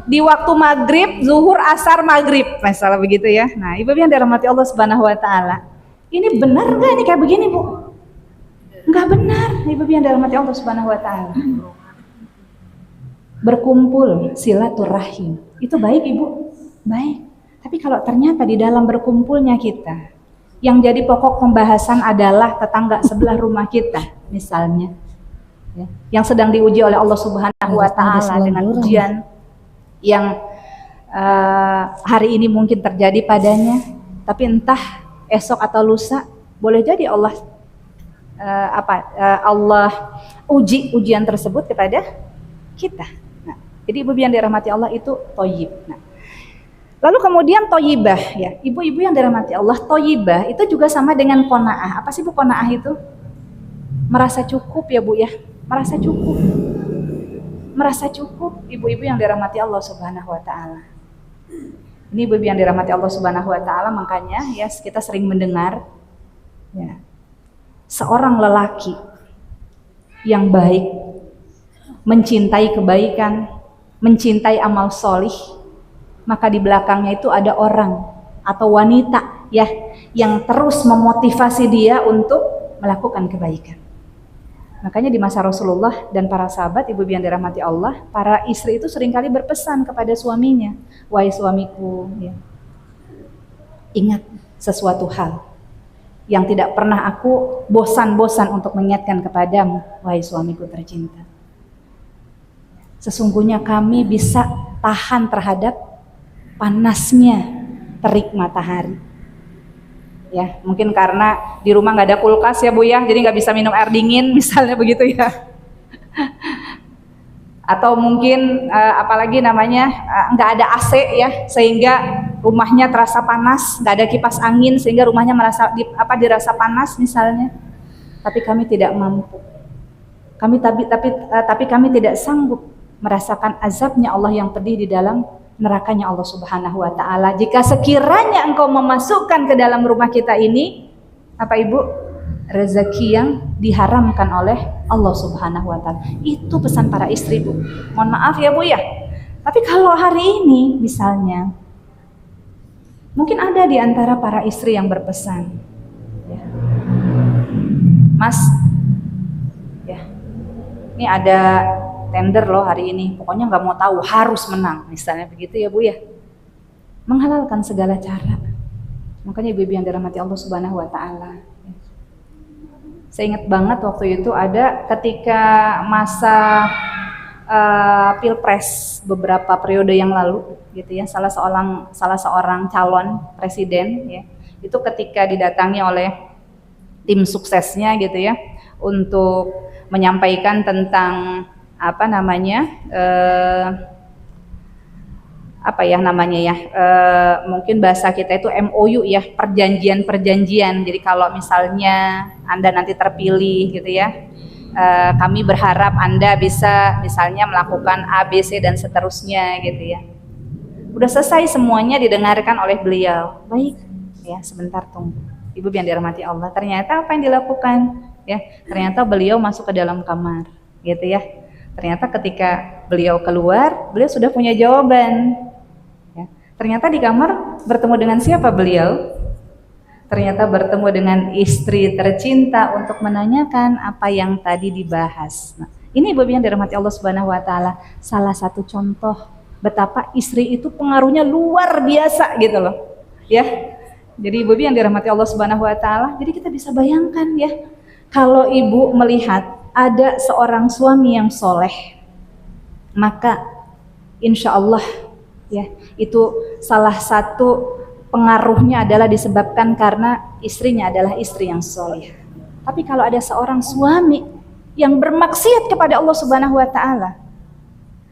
di waktu maghrib, zuhur, asar, maghrib, masalah begitu ya. Nah ibu yang dirahmati Allah Subhanahu wa Ta'ala, ini benar nggak ini kayak begini Bu? Nggak benar ibu yang dirahmati Allah Subhanahu wa Ta'ala. Berkumpul silaturahim itu baik ibu, baik. Tapi kalau ternyata di dalam berkumpulnya kita yang jadi pokok pembahasan adalah tetangga sebelah rumah kita misalnya ya, yang sedang diuji oleh Allah Subhanahu wa Ta'ala dengan ujian yang hari ini mungkin terjadi padanya, tapi entah esok atau lusa boleh jadi Allah Allah uji ujian tersebut kepada kita. Nah, jadi ibu yang dirahmati Allah itu toyib. Nah, lalu kemudian toyibah ya, ibu-ibu yang dirahmati Allah, toyibah itu juga sama dengan qanaah. Apa sih Bu qanaah itu? Merasa cukup ya Bu ya, merasa cukup. Merasa cukup ibu-ibu yang dirahmati Allah Subhanahu wa Ta'ala. Ini ibu yang dirahmati Allah Subhanahu wa Ta'ala, makanya ya kita sering mendengar ya, seorang lelaki yang baik, mencintai kebaikan, mencintai amal solih, maka di belakangnya itu ada orang atau wanita ya yang terus memotivasi dia untuk melakukan kebaikan. Makanya di masa Rasulullah dan para sahabat, ibu yang dirahmati Allah, para istri itu seringkali berpesan kepada suaminya, wahai suamiku ya, ingat sesuatu hal yang tidak pernah aku bosan-bosan untuk mengingatkan kepadamu, wahai suamiku tercinta. Sesungguhnya kami bisa tahan terhadap panasnya terik matahari. Ya, mungkin karena di rumah nggak ada kulkas ya Bu ya, jadi nggak bisa minum air dingin misalnya begitu ya. atau mungkin apalagi namanya nggak ada AC ya, sehingga rumahnya terasa panas, nggak ada kipas angin sehingga rumahnya dirasa panas misalnya. Tapi kami tidak mampu. Tapi kami tidak sanggup merasakan azabnya Allah yang pedih di dalam nerakanya Allah Subhanahu wa taala. Jika sekiranya engkau memasukkan ke dalam rumah kita ini, apa Ibu? Rezeki yang diharamkan oleh Allah Subhanahu wa taala. Itu pesan para istri, Bu. Mohon maaf ya, Bu ya. Tapi kalau hari ini misalnya mungkin ada di antara para istri yang berpesan, ya, Mas, ya, ini ada tender loh hari ini, pokoknya nggak mau tahu, harus menang, misalnya begitu ya Bu ya. Menghalalkan segala cara. Makanya ibu-ibu yang dirahmati Allah Subhanahu wa taala, saya ingat banget waktu itu ada ketika masa Pilpres beberapa periode yang lalu gitu ya, salah seorang calon presiden ya, itu ketika didatangi oleh tim suksesnya gitu ya untuk menyampaikan tentang apa namanya mungkin bahasa kita itu MOU ya, perjanjian. Jadi kalau misalnya Anda nanti terpilih gitu ya, kami berharap Anda bisa misalnya melakukan A, B, C dan seterusnya gitu ya. Udah selesai semuanya didengarkan oleh beliau. Baik ya, sebentar tunggu. Ibu yang dirahmati Allah, ternyata apa yang dilakukan ya? Ternyata beliau masuk ke dalam kamar gitu ya. Ternyata ketika beliau keluar, beliau sudah punya jawaban. Ya. Ternyata di kamar bertemu dengan siapa beliau? Ternyata bertemu dengan istri tercinta untuk menanyakan apa yang tadi dibahas. Nah, ini ibu yang dirahmati Allah Subhanahu wa taala, salah satu contoh betapa istri itu pengaruhnya luar biasa gitu loh. Ya. Jadi ibu yang dirahmati Allah Subhanahu wa taala, jadi kita bisa bayangkan ya, kalau ibu melihat ada seorang suami yang soleh, maka insya Allah ya itu salah satu pengaruhnya adalah disebabkan karena istrinya adalah istri yang soleh. Tapi kalau ada seorang suami yang bermaksiat kepada Allah Subhanahu wa taala,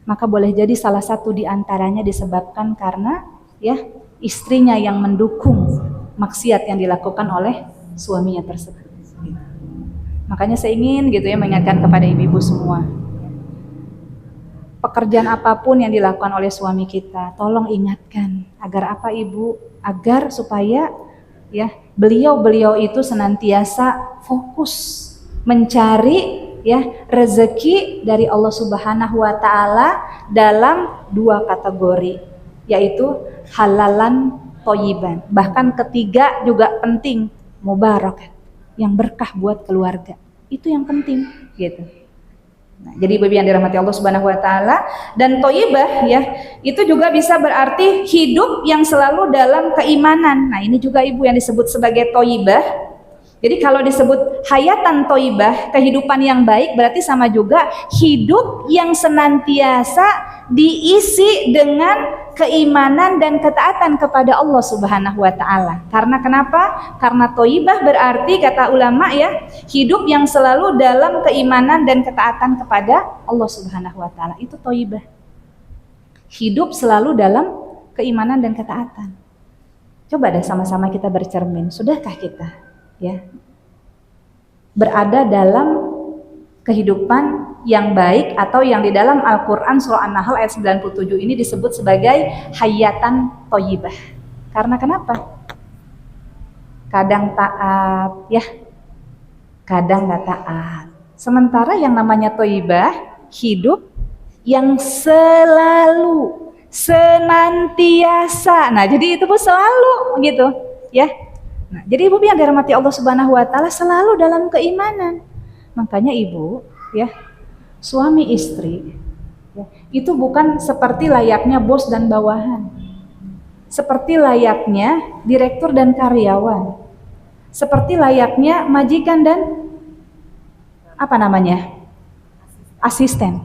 maka boleh jadi salah satu di antaranya disebabkan karena ya istrinya yang mendukung maksiat yang dilakukan oleh suaminya tersebut. Makanya saya ingin gitu ya mengingatkan kepada ibu-ibu semua, pekerjaan apapun yang dilakukan oleh suami kita, tolong ingatkan agar apa Ibu? Agar supaya ya beliau itu senantiasa fokus mencari ya rezeki dari Allah Subhanahu wa taala dalam dua kategori, yaitu halalan thayyiban. Bahkan ketiga juga penting, mubarak, yang berkah buat keluarga. Itu yang penting gitu. Nah, jadi ibu yang dirahmati Allah Subhanahu wa taala, dan thayyibah ya, itu juga bisa berarti hidup yang selalu dalam keimanan. Nah, ini juga ibu yang disebut sebagai thayyibah. Jadi kalau disebut hayatan thayyibah, kehidupan yang baik, berarti sama juga hidup yang senantiasa diisi dengan keimanan dan ketaatan kepada Allah Subhanahu wa taala. Karena kenapa? Karena thayyibah berarti kata ulama ya, hidup yang selalu dalam keimanan dan ketaatan kepada Allah Subhanahu wa taala. Itu thayyibah. Hidup selalu dalam keimanan dan ketaatan. Coba deh sama-sama kita bercermin, sudahkah kita ya berada dalam kehidupan yang baik atau yang di dalam Al-Quran surah An-Nahl ayat 97 ini disebut sebagai hayatan thayyibah. Karena kenapa? Kadang taat ya, kadang gak taat. Sementara yang namanya thayyibah, hidup yang selalu, senantiasa. Nah jadi itu pun selalu gitu ya. Nah, jadi ibu yang dirahmati Allah Subhanahu wa taala selalu dalam keimanan. Makanya ibu ya, suami istri ya, itu bukan seperti layaknya bos dan bawahan, seperti layaknya direktur dan karyawan, seperti layaknya majikan dan asisten.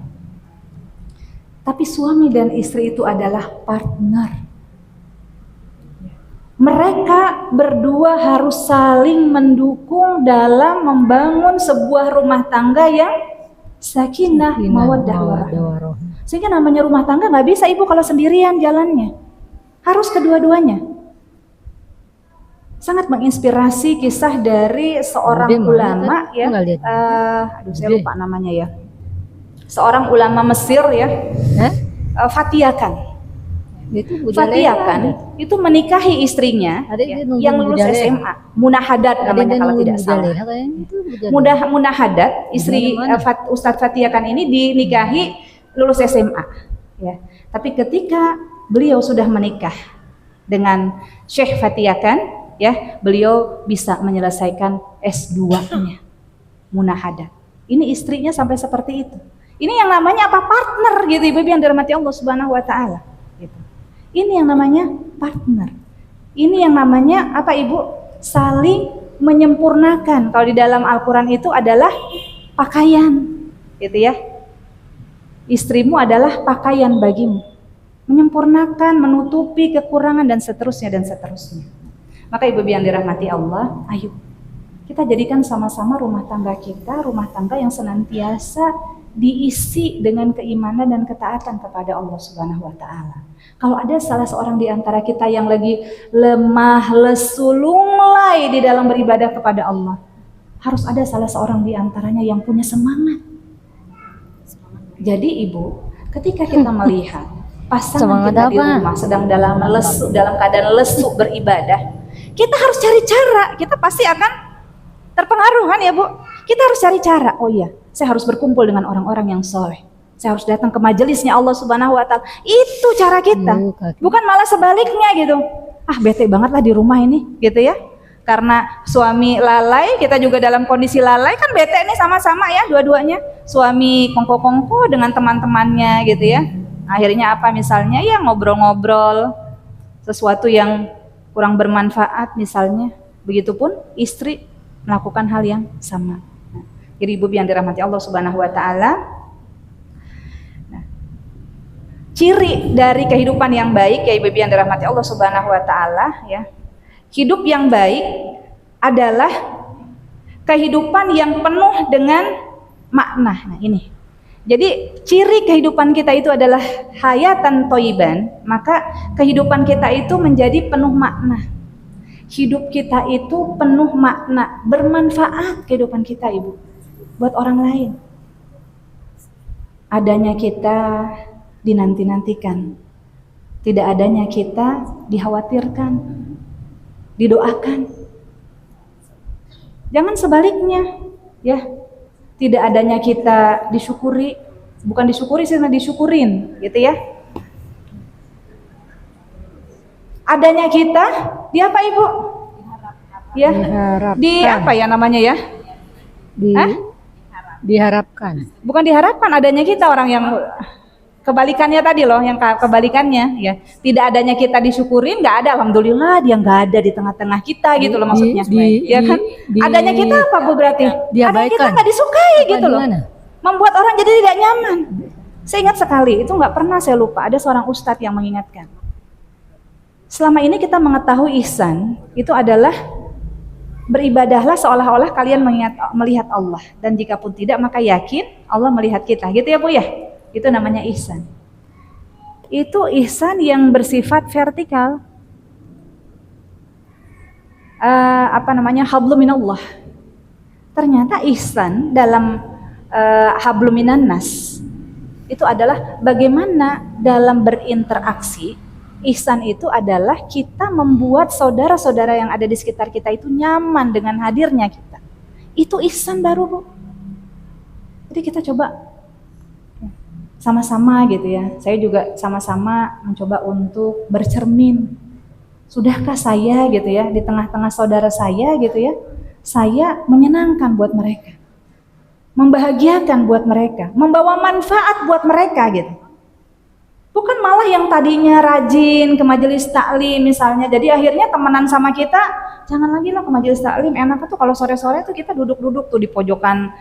Tapi suami dan istri itu adalah partner. Mereka berdua harus saling mendukung dalam membangun sebuah rumah tangga yang sakinah, mawaddah warahmah. warahmah. Sehingga namanya rumah tangga nggak bisa ibu kalau sendirian jalannya, harus kedua-duanya. Sangat menginspirasi kisah dari seorang Dia mana ulama tadi? ya, Nggak lihat. aduh saya lupa namanya ya, seorang ulama Mesir ya, Hah? Fatiyakan. Itu budaya Fatiyakan itu menikahi istrinya Ada ya, dia nunggu yang lulus budaya. SMA, Munahadat namanya kalau tidak salah. Munahadat, istri Ustadz Fatiyakan ini dinikahi lulus SMA ya. Tapi ketika beliau sudah menikah dengan Syekh Fatiyakan ya, beliau bisa menyelesaikan S2-nya Munahadat. Ini istrinya sampai seperti itu. Ini yang namanya apa? Partner gitu Ibu yang dirahmati Allah Subhanahu wa taala gitu. Ini yang namanya partner. Ini yang namanya apa Ibu? Saling menyempurnakan. Kalau di dalam Al-Qur'an itu adalah pakaian, gitu ya. Istrimu adalah pakaian bagimu. Menyempurnakan, menutupi kekurangan dan seterusnya dan seterusnya. Maka Ibu yang dirahmati Allah, ayo kita jadikan sama-sama rumah tangga kita, rumah tangga yang senantiasa diisi dengan keimanan dan ketaatan kepada Allah Subhanahu wa taala. Kalau ada salah seorang di antara kita yang lagi lemah, lesu, lunglai di dalam beribadah kepada Allah, harus ada salah seorang di antaranya yang punya semangat. Jadi Ibu, ketika kita melihat pasangan kita di rumah sedang dalam keadaan lesu beribadah, kita harus cari cara. Kita pasti akan terpengaruh kan ya Bu? Kita harus cari cara. Oh iya, saya harus berkumpul dengan orang-orang yang soleh. Saya harus datang ke majelisnya Allah Subhanahu wa taala. Itu cara kita. Bukan malah sebaliknya gitu. Ah, bete banget lah di rumah ini, gitu ya. Karena suami lalai, kita juga dalam kondisi lalai kan bete nih sama-sama ya dua-duanya. Suami kongko-kongko dengan teman-temannya gitu ya. Akhirnya apa misalnya ya ngobrol-ngobrol sesuatu yang kurang bermanfaat misalnya. Begitupun istri melakukan hal yang sama. Nah, jadi Ibu yang dirahmati Allah Subhanahu wa taala, ciri dari kehidupan yang baik ya Ibu yang dirahmati Allah Subhanahu wa taala ya. Hidup yang baik adalah kehidupan yang penuh dengan makna. Nah, ini. Jadi ciri kehidupan kita itu adalah hayatan thayyiban, maka kehidupan kita itu menjadi penuh makna. Hidup kita itu penuh makna, bermanfaat kehidupan kita Ibu buat orang lain. Adanya kita dinanti-nantikan, tidak adanya kita dikhawatirkan, didoakan. Jangan sebaliknya, ya. Tidak adanya kita disyukuri, bukan disyukuri sih, disyukurin, gitu ya. Adanya kita di apa Ibu? Ya, di apa ya namanya ya? Diharapkan. Bukan diharapkan, adanya kita orang yang kebalikannya tadi loh, yang kebalikannya ya. Tidak adanya kita disyukurin, nggak ada, alhamdulillah dia nggak ada di tengah-tengah kita gitu loh maksudnya. Ya kan? Adanya kita apa Bu berarti? Adanya kita nggak disukai gitu loh. Membuat orang jadi tidak nyaman. Saya ingat sekali, itu nggak pernah saya lupa, ada seorang ustadz yang mengingatkan. Selama ini kita mengetahui ihsan itu adalah beribadahlah seolah-olah kalian melihat Allah, dan jika pun tidak maka yakin Allah melihat kita, gitu ya Bu ya. Itu namanya ihsan. Itu ihsan yang bersifat vertikal. Hablum minallah. Ternyata ihsan dalam hablum minan nas itu adalah bagaimana dalam berinteraksi. Ihsan itu adalah kita membuat saudara-saudara yang ada di sekitar kita itu nyaman dengan hadirnya kita. Itu ihsan baru Bu. Jadi kita coba sama-sama gitu ya. Saya juga sama-sama mencoba untuk bercermin. Sudahkah saya gitu ya di tengah-tengah saudara saya gitu ya, saya menyenangkan buat mereka, membahagiakan buat mereka, membawa manfaat buat mereka gitu. Bukan malah yang tadinya rajin ke majelis taklim misalnya, jadi akhirnya temenan sama kita, jangan lagi lo ke majelis taklim, enak tuh kalau sore-sore tuh kita duduk-duduk tuh di pojokan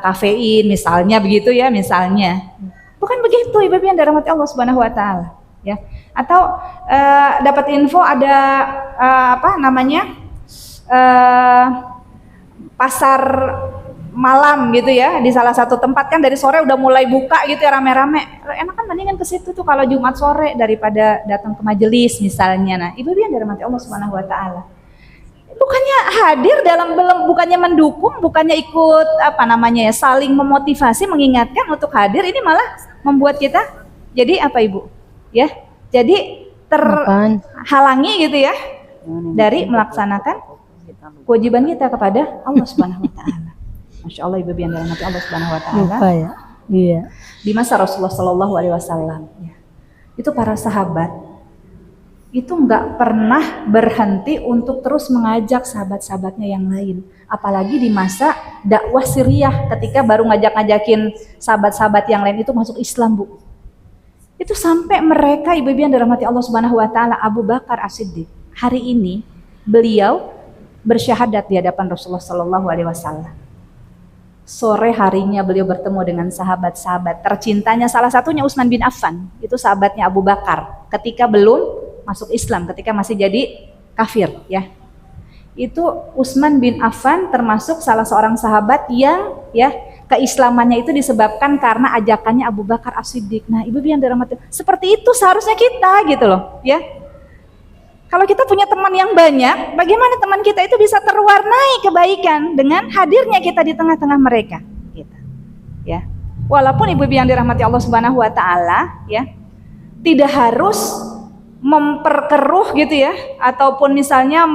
kafein misalnya begitu ya misalnya. Bukan begitu Ibu yang dirahmati Allah Subhanahu wa taala ya. Atau dapat info ada pasar malam gitu ya di salah satu tempat kan dari sore udah mulai buka gitu ya rame-rame. Enak kan mendingan ke situ tuh kalau Jumat sore daripada datang ke majelis misalnya. Nah, ibu yang dirahmati Allah Subhanahu wa taala. Bukannya hadir dalam bukannya mendukung, bukannya ikut saling memotivasi, mengingatkan untuk hadir, ini malah membuat kita jadi apa Ibu? Ya. Jadi terhalangi gitu ya dari melaksanakan kewajiban kita kepada Allah Subhanahu wa taala. Masya Allah ibu yang dirahmati Allah Subhanahu wa taala. Lupa ya. Iya. Di masa Rasulullah Shallallahu alaihi wasallam ya, itu para sahabat itu nggak pernah berhenti untuk terus mengajak sahabat-sahabatnya yang lain. Apalagi di masa dakwah Siriyah ketika baru ngajak-ngajakin sahabat-sahabat yang lain itu masuk Islam, Bu. Itu sampai mereka ibu yang dirahmati Allah Subhanahu wa taala, Abu Bakar As-Siddiq, hari ini beliau bersyahadat di hadapan Rasulullah Shallallahu alaihi wasallam. Sore harinya beliau bertemu dengan sahabat-sahabat tercintanya, salah satunya Utsman bin Affan, itu sahabatnya Abu Bakar ketika belum masuk Islam, ketika masih jadi kafir ya. Itu Utsman bin Affan termasuk salah seorang sahabat yang ya keislamannya itu disebabkan karena ajakannya Abu Bakar As-Siddiq. Nah, ibu yang dirahmati, seperti itu seharusnya kita gitu loh ya. Kalau kita punya teman yang banyak, bagaimana teman kita itu bisa terwarnai kebaikan dengan hadirnya kita di tengah-tengah mereka gitu. Ya. Walaupun ibu yang dirahmati Allah Subhanahu wa taala ya, tidak harus memperkeruh gitu ya, ataupun misalnya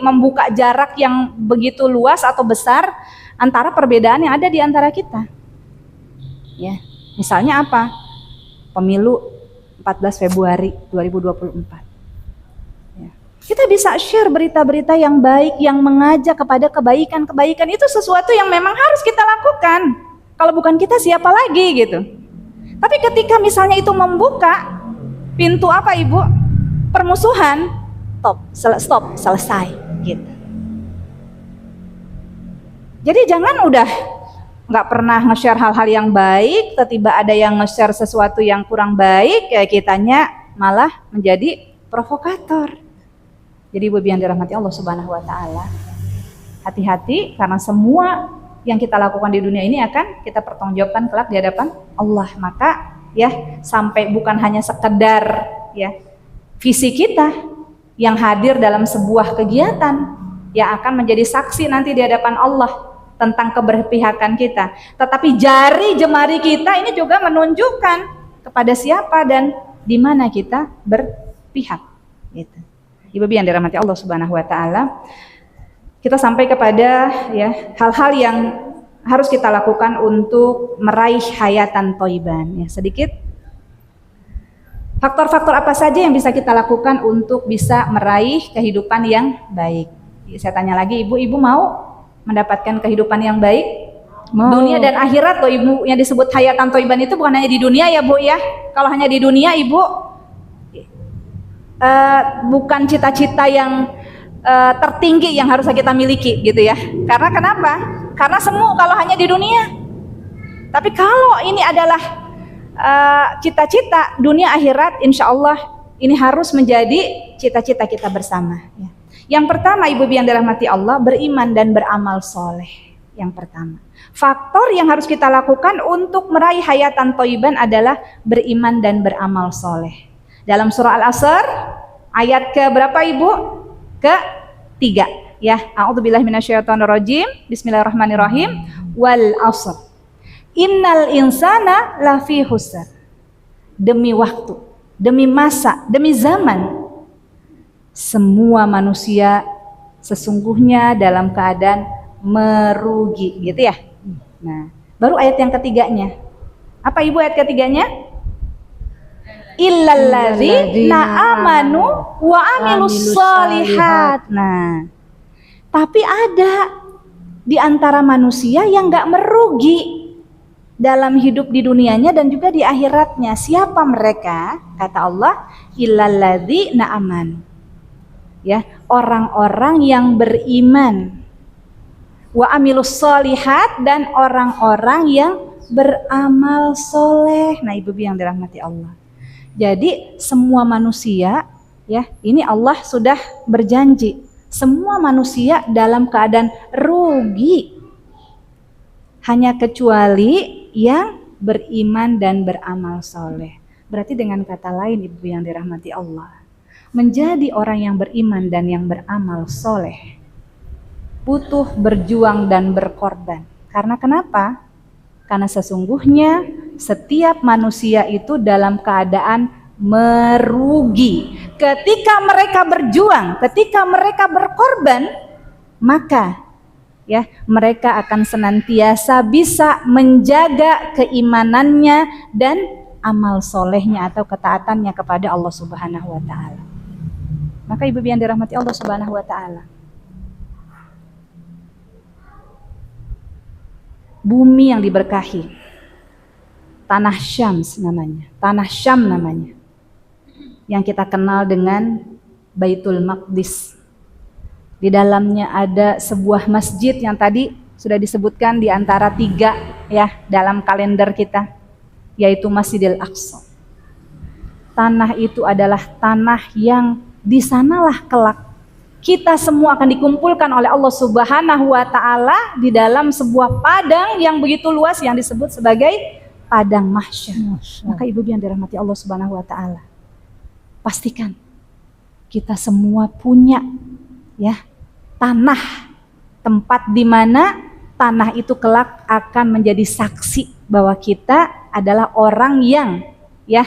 membuka jarak yang begitu luas atau besar antara perbedaan yang ada di antara kita. Ya. Misalnya apa? Pemilu 14 Februari 2024. Kita bisa share berita-berita yang baik, yang mengajak kepada kebaikan-kebaikan. Itu sesuatu yang memang harus kita lakukan. Kalau bukan kita siapa lagi gitu. Tapi ketika misalnya itu membuka pintu apa Ibu? Permusuhan, stop, selesai gitu. Jadi jangan udah nggak pernah nge-share hal-hal yang baik, tiba-tiba ada yang nge-share sesuatu yang kurang baik, ya kitanya malah menjadi provokator. Jadi ibu yang dirahmati Allah Subhanahu wa taala, hati-hati karena semua yang kita lakukan di dunia ini akan kita pertanggungjawabkan kelak di hadapan Allah. Maka ya sampai bukan hanya sekedar ya visi kita yang hadir dalam sebuah kegiatan yang akan menjadi saksi nanti di hadapan Allah tentang keberpihakan kita, tetapi jari jemari kita ini juga menunjukkan kepada siapa dan di mana kita berpihak gitu. Ibu yang dirahmati Allah Subhanahu wa taala, kita sampai kepada ya hal-hal yang harus kita lakukan untuk meraih hayatan thayyiban. Ya, sedikit faktor-faktor apa saja yang bisa kita lakukan untuk bisa meraih kehidupan yang baik. Saya tanya lagi, Ibu mau mendapatkan kehidupan yang baik? Mau. Dunia dan akhirat tuh Ibu, yang disebut hayatan thayyiban itu bukan hanya di dunia ya Bu ya. Kalau hanya di dunia Ibu bukan cita-cita yang tertinggi yang harus kita miliki gitu ya. Karena kenapa? Karena semu kalau hanya di dunia. Tapi kalau ini adalah cita-cita dunia akhirat, insya Allah ini harus menjadi cita-cita kita bersama ya. Yang pertama ibu yang dirahmati Allah, beriman dan beramal soleh. Yang pertama, faktor yang harus kita lakukan untuk meraih hayatan thayyiban adalah beriman dan beramal soleh. Dalam surah Al-Asr ayat ke berapa Ibu? Ke-3 ya. A'udzubillahi minasyaitonirrajim. Bismillahirrahmanirrahim. Wal 'asr. Innal insana lafi khusr. Demi waktu, demi masa, demi zaman, semua manusia sesungguhnya dalam keadaan merugi gitu ya. Nah, baru ayat yang ketiganya. Apa Ibu ayat ketiganya? Illalladzina amanu wa amilus shalihat. Nah, tapi ada di antara manusia yang enggak merugi dalam hidup di dunianya dan juga di akhiratnya. Siapa mereka? Kata Allah, illalladzina amanu. Ya, orang-orang yang beriman. Wa amilus shalihat, dan orang-orang yang beramal soleh. Nah, Ibu yang dirahmati Allah. Jadi semua manusia ya, ini Allah sudah berjanji semua manusia dalam keadaan rugi hanya kecuali yang beriman dan beramal soleh. Berarti dengan kata lain ibu yang dirahmati Allah, menjadi orang yang beriman dan yang beramal soleh butuh berjuang dan berkorban. Karena kenapa? Karena sesungguhnya setiap manusia itu dalam keadaan merugi. Ketika mereka berjuang, ketika mereka berkorban, maka ya mereka akan senantiasa bisa menjaga keimanannya dan amal solehnya atau ketaatannya kepada Allah Subhanahu wa taala. Maka ibu yang dirahmati Allah Subhanahu wa taala, bumi yang diberkahi, tanah Syams namanya, tanah Syam namanya, yang kita kenal dengan Baitul Maqdis. Di dalamnya ada sebuah masjid yang tadi sudah disebutkan di antara 3 ya dalam kalender kita, yaitu Masjidil Aqsa. Tanah itu adalah tanah yang di sanalah kelak kita semua akan dikumpulkan oleh Allah Subhanahu wa taala di dalam sebuah padang yang begitu luas yang disebut sebagai padang mahsyar. Maka ibu yang dirahmati Allah Subhanahu wa taala, pastikan kita semua punya ya tanah, tempat di mana tanah itu kelak akan menjadi saksi bahwa kita adalah orang yang ya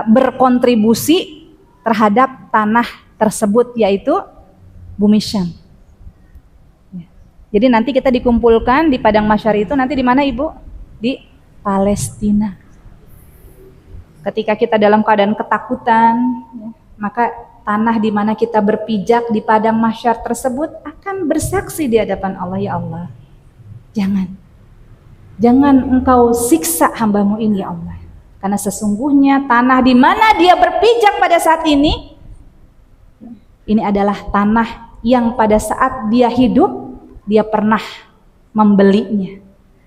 berkontribusi terhadap tanah tersebut, yaitu bumi Syam. Jadi nanti kita dikumpulkan di padang mahsyar itu nanti di mana ibu? Di Palestina. Ketika kita dalam keadaan ketakutan, ya, maka tanah di mana kita berpijak di padang mahsyar tersebut akan bersaksi di hadapan Allah, ya Allah, jangan engkau siksa hambamu ini ya Allah, karena sesungguhnya tanah di mana dia berpijak pada saat ini adalah tanah yang pada saat dia hidup dia pernah membelinya,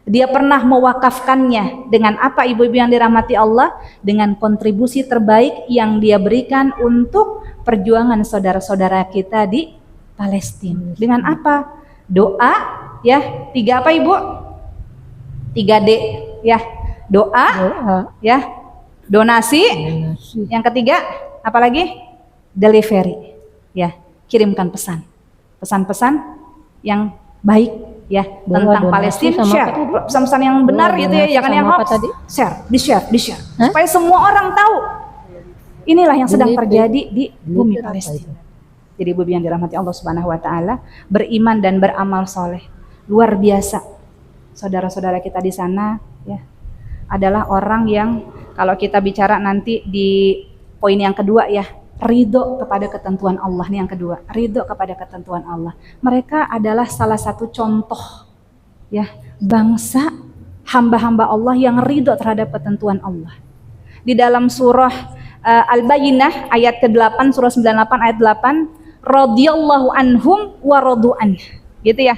dia pernah mewakafkannya. Dengan apa ibu-ibu yang dirahmati Allah? Dengan kontribusi terbaik yang dia berikan untuk perjuangan saudara-saudara kita di Palestina. Dengan apa? Doa ya, 3 apa ibu? 3D ya, doa. Ya, donasi. Yang ketiga apa lagi? Delivery ya, kirimkan pesan-pesan yang baik ya tentang Palestina, share pesan-pesan yang benar gitu ya, jangan yang hoax, share, supaya semua orang tahu inilah yang sedang terjadi di bumi Palestina. Jadi ibu yang dirahmati Allah Subhanahu wa taala, beriman dan beramal soleh luar biasa. Saudara-saudara kita di sana ya adalah orang yang kalau kita bicara nanti di poin yang kedua ya, ridho kepada ketentuan Allah. Nih yang kedua, ridho kepada ketentuan Allah. Mereka adalah salah satu contoh ya bangsa hamba-hamba Allah yang ridho terhadap ketentuan Allah. Di dalam surah Al-Bayyinah ayat ke-8, surah 98 ayat 8, radhiyallahu anhum wa radu'an. Gitu ya.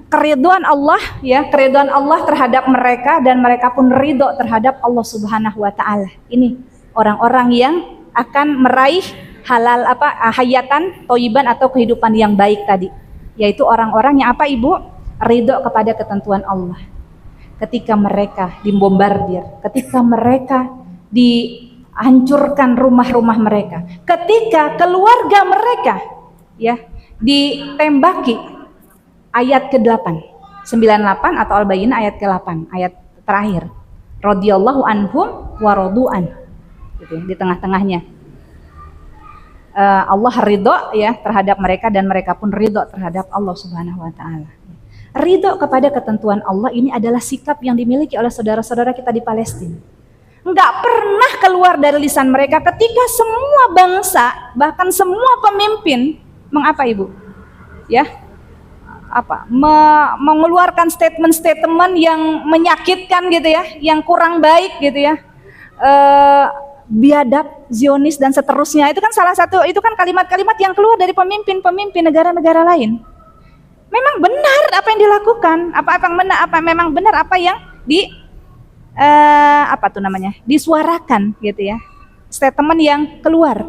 Keridhaan Allah ya, keridhaan Allah terhadap mereka dan mereka pun ridho terhadap Allah Subhanahu wa taala. Ini orang-orang yang akan meraih halal hayatan thayyiban atau kehidupan yang baik tadi, yaitu orang-orang yang apa ibu? Ridho kepada ketentuan Allah. Ketika mereka dibombardir, ketika mereka dihancurkan rumah-rumah mereka, ketika keluarga mereka ya ditembaki. Ayat ke-8, 98 atau Al-Bayyinah ayat ke-8, ayat terakhir. Radhiyallahu anhum wa radu'an. Gitu, di tengah-tengahnya. Allah ridho ya terhadap mereka dan mereka pun ridho terhadap Allah Subhanahu wa taala. Ridho kepada ketentuan Allah ini adalah sikap yang dimiliki oleh saudara-saudara kita di Palestina. Enggak pernah keluar dari lisan mereka ketika semua bangsa, bahkan semua pemimpin mengapa ibu? Ya, mengeluarkan statement-statement yang menyakitkan gitu ya, yang kurang baik gitu ya, biadab, Zionis dan seterusnya. Itu kan salah satu, itu kan kalimat-kalimat yang keluar dari pemimpin-pemimpin negara-negara lain. Memang benar apa yang dilakukan, memang benar apa yang disuarakan gitu ya, statement yang keluar.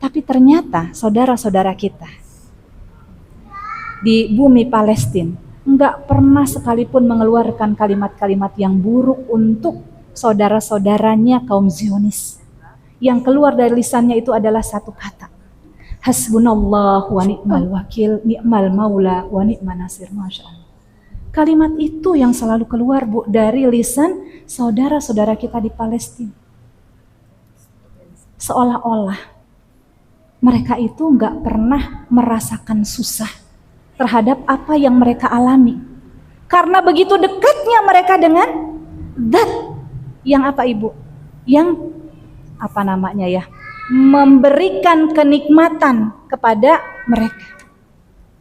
Tapi ternyata saudara-saudara kita di bumi Palestina nggak pernah sekalipun mengeluarkan kalimat-kalimat yang buruk untuk saudara-saudaranya kaum Zionis. Yang keluar dari lisannya itu adalah satu kata, hasbunallah wa ni'mal wakil, ni'mal maula wa ni'man nasir. Masya Allah. Kalimat itu yang selalu keluar, Bu, dari lisan saudara-saudara kita di Palestina. Seolah-olah mereka itu nggak pernah merasakan susah terhadap apa yang mereka alami. Karena begitu dekatnya mereka dengan zat yang apa, Ibu? Yang apa namanya ya? Memberikan kenikmatan kepada mereka.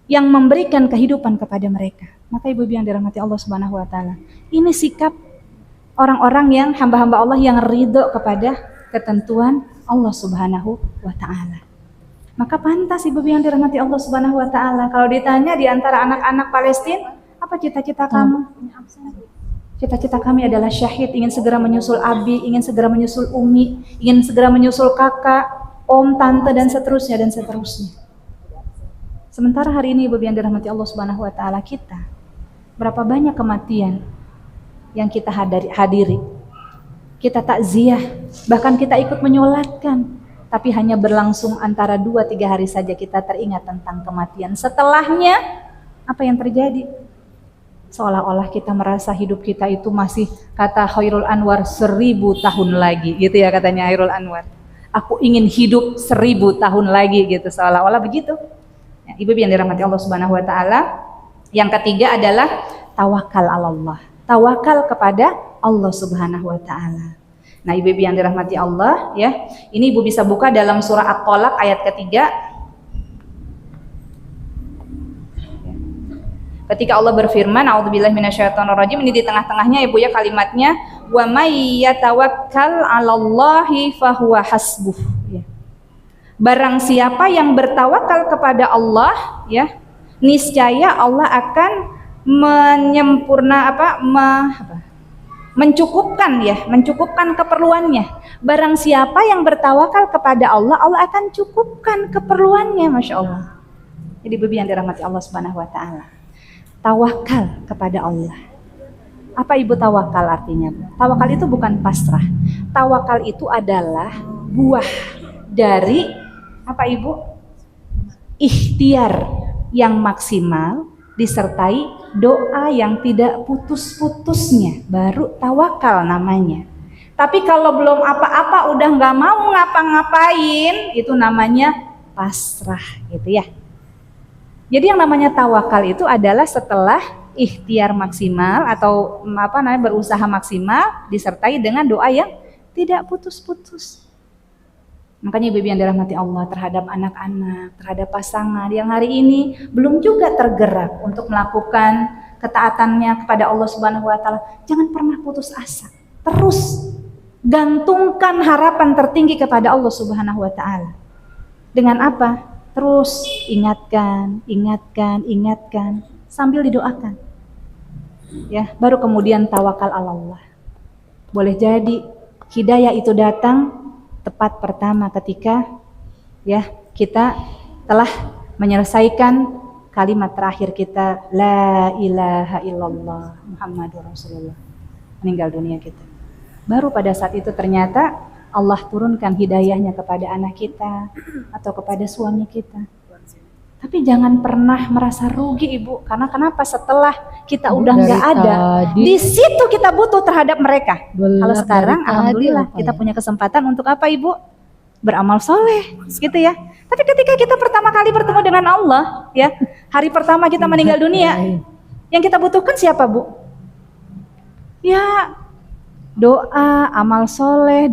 Yang memberikan kehidupan kepada mereka. Maka Ibu yang dirahmati Allah Subhanahu wa taala, ini sikap orang-orang yang hamba-hamba Allah yang ridho kepada ketentuan Allah Subhanahu wa taala. Maka pantas Ibu yang dirahmati Allah Subhanahu wa taala, kalau ditanya di antara anak-anak Palestina, apa cita-cita kamu? Cita-cita kami adalah syahid, ingin segera menyusul abi, ingin segera menyusul umi, ingin segera menyusul kakak, om, tante, dan seterusnya dan seterusnya. Sementara hari ini Ibu yang dirahmati Allah Subhanahu wa taala, kita berapa banyak kematian yang kita hadiri. Kita takziah, bahkan kita ikut menyolatkan. Tapi hanya berlangsung antara 2-3 hari saja kita teringat tentang kematian. Setelahnya, apa yang terjadi? Seolah-olah kita merasa hidup kita itu masih, kata Khairul Anwar, 1000 tahun lagi. Gitu ya katanya Khairul Anwar. Aku ingin hidup 1000 tahun lagi gitu. Seolah-olah begitu. Ya, Ibu yang dirahmati Allah Subhanahu wa taala. Yang ketiga adalah tawakal Allah. Tawakal kepada Allah Subhanahu wa taala. Nah, Ibu yang dirahmati Allah ya, ini Ibu bisa buka dalam surah At-Tolak ayat ketiga. Ketika Allah berfirman, a'udzubillahi minasyaitonirrajim, ini di tengah-tengahnya Ibu ya kalimatnya, wa may yatawakkal 'alallahi fahuwa hasbuh ya. Barang siapa yang bertawakal kepada Allah ya, niscaya Allah akan mencukupkan keperluannya. Barang siapa yang bertawakal kepada Allah, Allah akan cukupkan keperluannya. Masya Allah. Jadi Ibu yang dirahmati Allah Subhanahu wa taala, tawakal kepada Allah. Apa Ibu tawakal artinya? Tawakal itu bukan pasrah. Tawakal itu adalah buah dari apa Ibu? Ikhtiar yang maksimal disertai doa yang tidak putus-putusnya, baru tawakal namanya. Tapi kalau belum apa-apa udah nggak mau ngapa-ngapain, itu namanya pasrah gitu ya. Jadi yang namanya tawakal itu adalah setelah ikhtiar maksimal atau berusaha maksimal disertai dengan doa yang tidak putus-putus. Makanya Ibu yang dirahmati Allah, terhadap anak-anak, terhadap pasangan yang hari ini belum juga tergerak untuk melakukan ketaatannya kepada Allah Subhanahu wa taala, jangan pernah putus asa. Terus gantungkan harapan tertinggi kepada Allah Subhanahu wa taala. Dengan apa? Terus ingatkan sambil didoakan. Ya, baru kemudian tawakal Allah. Boleh jadi hidayah itu datang tepat pertama ketika ya kita telah menyelesaikan kalimat terakhir kita, la ilaha illallah Muhammadur Rasulullah, meninggal dunia kita. Baru pada saat itu ternyata Allah turunkan hidayahnya kepada anak kita atau kepada suami kita. Tapi jangan pernah merasa rugi Ibu, karena kenapa? Setelah kita udah nggak ada, di situ kita butuh terhadap mereka. Kalau sekarang alhamdulillah kita punya kesempatan untuk apa Ibu? Beramal soleh, gitu ya. Tapi ketika kita pertama kali bertemu dengan Allah, ya hari pertama kita meninggal dunia, yang kita butuhkan siapa Bu? Ya doa, amal soleh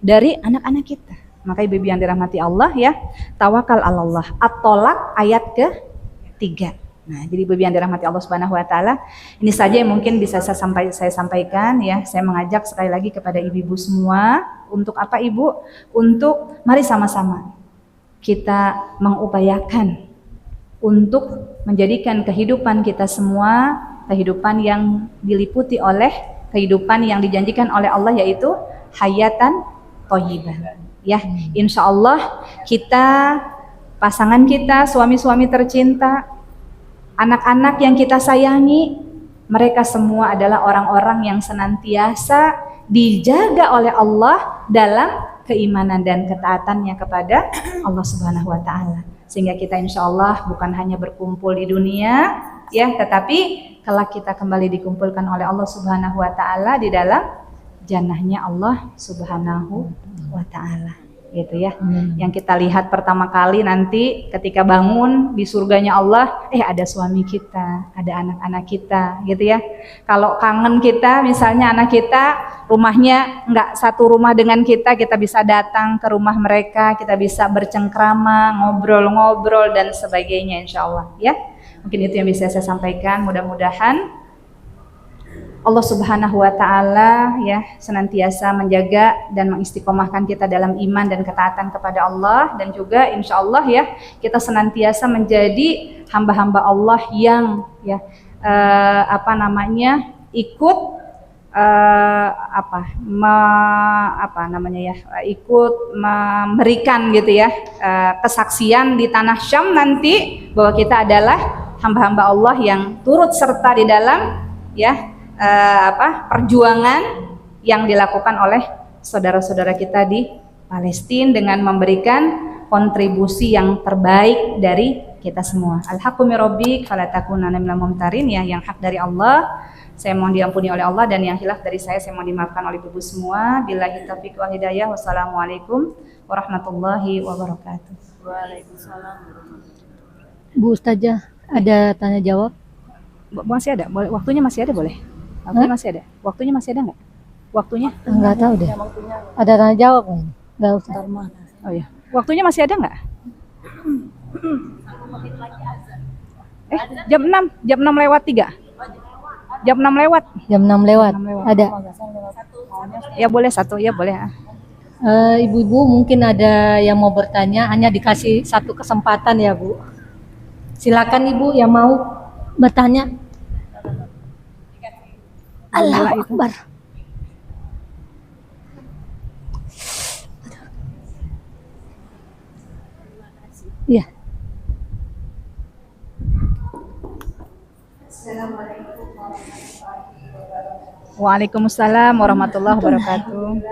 dari anak-anak kita. Maka Ibu yang dirahmati Allah ya, tawakal Allah. At-Tolak ayat ke-3. Nah, jadi Ibu yang dirahmati Allah Subhanahu wa taala, ini saja yang mungkin bisa saya sampaikan ya. Saya mengajak sekali lagi kepada ibu-ibu semua untuk apa Ibu? Untuk mari sama-sama kita mengupayakan untuk menjadikan kehidupan kita semua kehidupan yang diliputi oleh kehidupan yang dijanjikan oleh Allah, yaitu hayatan thayyibah. Ya, insya Allah kita, pasangan kita, suami-suami tercinta, anak-anak yang kita sayangi, mereka semua adalah orang-orang yang senantiasa dijaga oleh Allah dalam keimanan dan ketaatannya kepada Allah Subhanahu wa Ta'ala. Sehingga kita insya Allah bukan hanya berkumpul di dunia, ya, tetapi kelak kita kembali dikumpulkan oleh Allah Subhanahu wa Ta'ala di dalam jannahnya Allah Subhanahu wa Ta'ala. Gitu ya. Yang kita lihat pertama kali nanti ketika bangun di surganya Allah, ada suami kita, ada anak-anak kita, gitu ya. Kalau kangen kita, misalnya anak kita rumahnya nggak satu rumah dengan kita bisa datang ke rumah mereka, kita bisa bercengkrama, ngobrol-ngobrol dan sebagainya, insya Allah ya. Mungkin itu yang bisa saya sampaikan. Mudah-mudahan Allah Subhanahu wa Ta'ala ya senantiasa menjaga dan mengistiqomahkan kita dalam iman dan ketaatan kepada Allah, dan juga insya Allah ya kita senantiasa menjadi hamba-hamba Allah yang ya ikut ikut memberikan gitu ya kesaksian di tanah Syam nanti bahwa kita adalah hamba-hamba Allah yang turut serta di dalam ya perjuangan yang dilakukan oleh saudara-saudara kita di Palestina dengan memberikan kontribusi yang terbaik dari kita semua. Al-haqqu mir rabbik fala takunanna minal mumtarin, ya, yang hak dari Allah saya mohon diampuni oleh Allah, dan yang hilaf dari saya mohon dimaafkan oleh ibu semua. Billahi taufiq wal hidayah. Wassalamualaikum warahmatullahi wabarakatuh. Waalaikumsalam. Bu Ustazah, ada tanya jawab? Masih ada? Boleh, waktunya masih ada, boleh? Waktunya masih ada? Waktunya masih ada nggak? Waktunya? Enggak tahu deh. Ada tanya jawab nggak? Enggak usah. Oh iya. Waktunya masih ada nggak? Jam 6 lewat 3. Jam 6 lewat. Jam 6 lewat. Ada. Ya boleh satu, ya boleh. Ibu-ibu mungkin ada yang mau bertanya, hanya dikasih satu kesempatan ya Bu. Silakan Ibu yang mau bertanya. Allahu Akbar. Ya. Waalaikumsalam warahmatullahi wabarakatuh.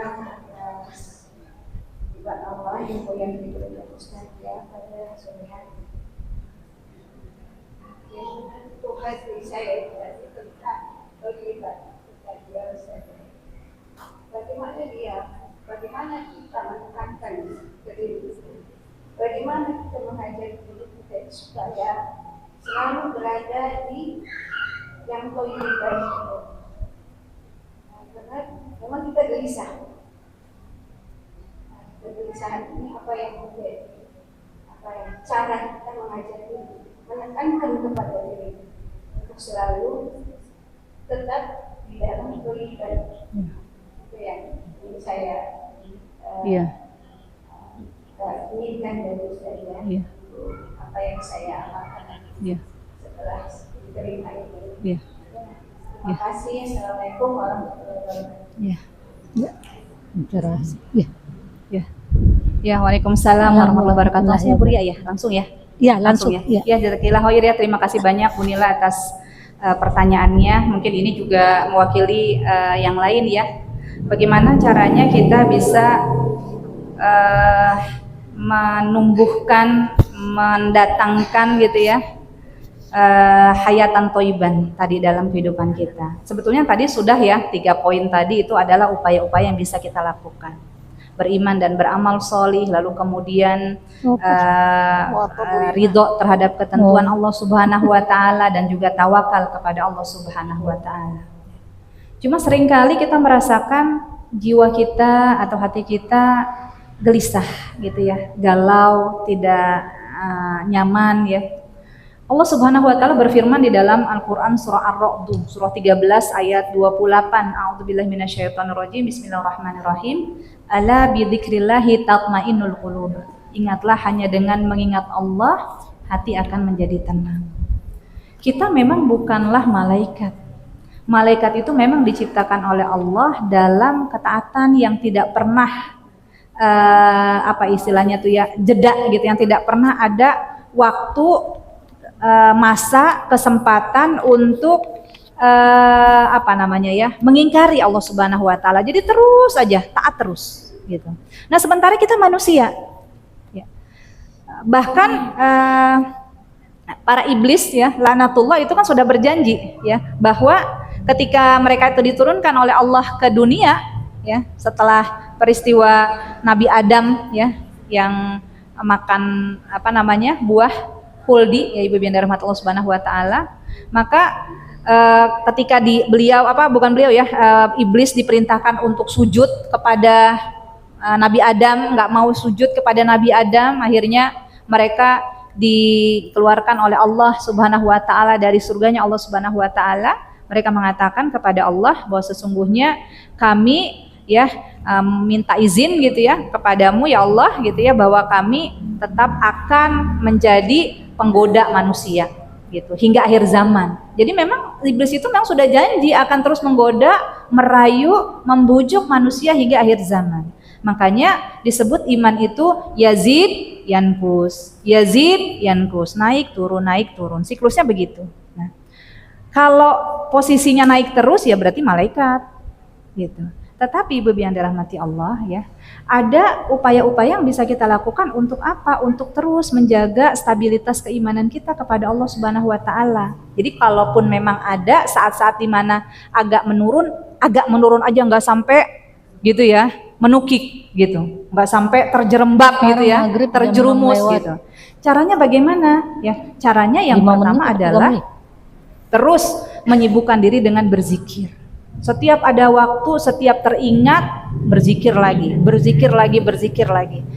Bagaimana kita menekankan ke diri kita, bagaimana kita mengajari diri kita supaya selalu berada di yang lebih baik. Karena memang kita gelisah. Kegelisahan ini apa yang menjadi cara kita mengajari, menekankan kepada diri untuk selalu tetap di dalam kebaikan. Itu yang saya inginkan dari saya. Apa yang saya amalkan setelah diterima ini. Terima kasih. Assalamualaikum warahmatullahi wabarakatuh. Ya, waalaikumsalam warahmatullahi wabarakatuh. Langsung Bu Ria ya, langsung ya. Iya, langsung. Ya, jazakallahu khair ya. Terima kasih banyak Bu Nila atas pertanyaannya. Mungkin ini juga mewakili yang lain ya. Bagaimana caranya kita bisa menumbuhkan, mendatangkan gitu ya hayatan toiban tadi dalam kehidupan kita. Sebetulnya tadi sudah ya 3 poin tadi itu adalah upaya-upaya yang bisa kita lakukan. Beriman dan beramal solih, lalu kemudian ridho terhadap ketentuan Allah Subhanahu wa Ta'ala, dan juga tawakal kepada Allah Subhanahu wa Ta'ala. Cuma seringkali kita merasakan jiwa kita atau hati kita gelisah gitu ya, galau, tidak nyaman ya. Allah Subhanahu wa Ta'ala berfirman di dalam Al-Qur'an surah Ar-Ra'd surah 13 ayat 28. A'udzubillahi minasyaitonirrajim. Bismillahirrahmanirrahim. Ala bidzikrillahi tatmainnul qulub. Ingatlah, hanya dengan mengingat Allah hati akan menjadi tenang. Kita memang bukanlah malaikat. Malaikat itu memang diciptakan oleh Allah dalam ketaatan yang tidak pernah apa istilahnya tuh ya, jeda gitu, yang tidak pernah ada waktu, masa, kesempatan untuk apa namanya ya, mengingkari Allah Subhanahu wa taala. Jadi terus aja taat terus gitu. Nah, sementara kita manusia ya. Bahkan para iblis ya, laknatullah, itu kan sudah berjanji ya bahwa ketika mereka itu diturunkan oleh Allah ke dunia ya, setelah peristiwa Nabi Adam ya yang makan apa namanya, buah huldi ya, ibu bianda rahmat Allah Subhanahu wa taala, maka ketika iblis diperintahkan untuk sujud kepada Nabi Adam, nggak mau sujud kepada Nabi Adam, akhirnya mereka dikeluarkan oleh Allah Subhanahu wa taala dari surganya Allah Subhanahu wa taala. Mereka mengatakan kepada Allah bahwa sesungguhnya kami ya minta izin gitu ya kepadamu ya Allah gitu ya, bahwa kami tetap akan menjadi penggoda manusia gitu hingga akhir zaman. Jadi memang iblis itu memang sudah janji akan terus menggoda, merayu, membujuk manusia hingga akhir zaman. Makanya disebut iman itu yazid yankus, naik turun, siklusnya begitu. Nah, kalau posisinya naik terus ya berarti malaikat gitu. Tetapi ibu yang dirahmati Allah ya, ada upaya-upaya yang bisa kita lakukan untuk apa? Untuk terus menjaga stabilitas keimanan kita kepada Allah Subhanahu wa taala. Jadi kalaupun memang ada saat-saat di mana agak menurun aja, nggak sampai gitu ya, menukik gitu, nggak sampai terjerembab gitu ya, terjerumus gitu. Caranya bagaimana? Ya, caranya yang pertama adalah terus menyibukkan diri dengan berzikir. Setiap ada waktu, setiap teringat, berzikir lagi.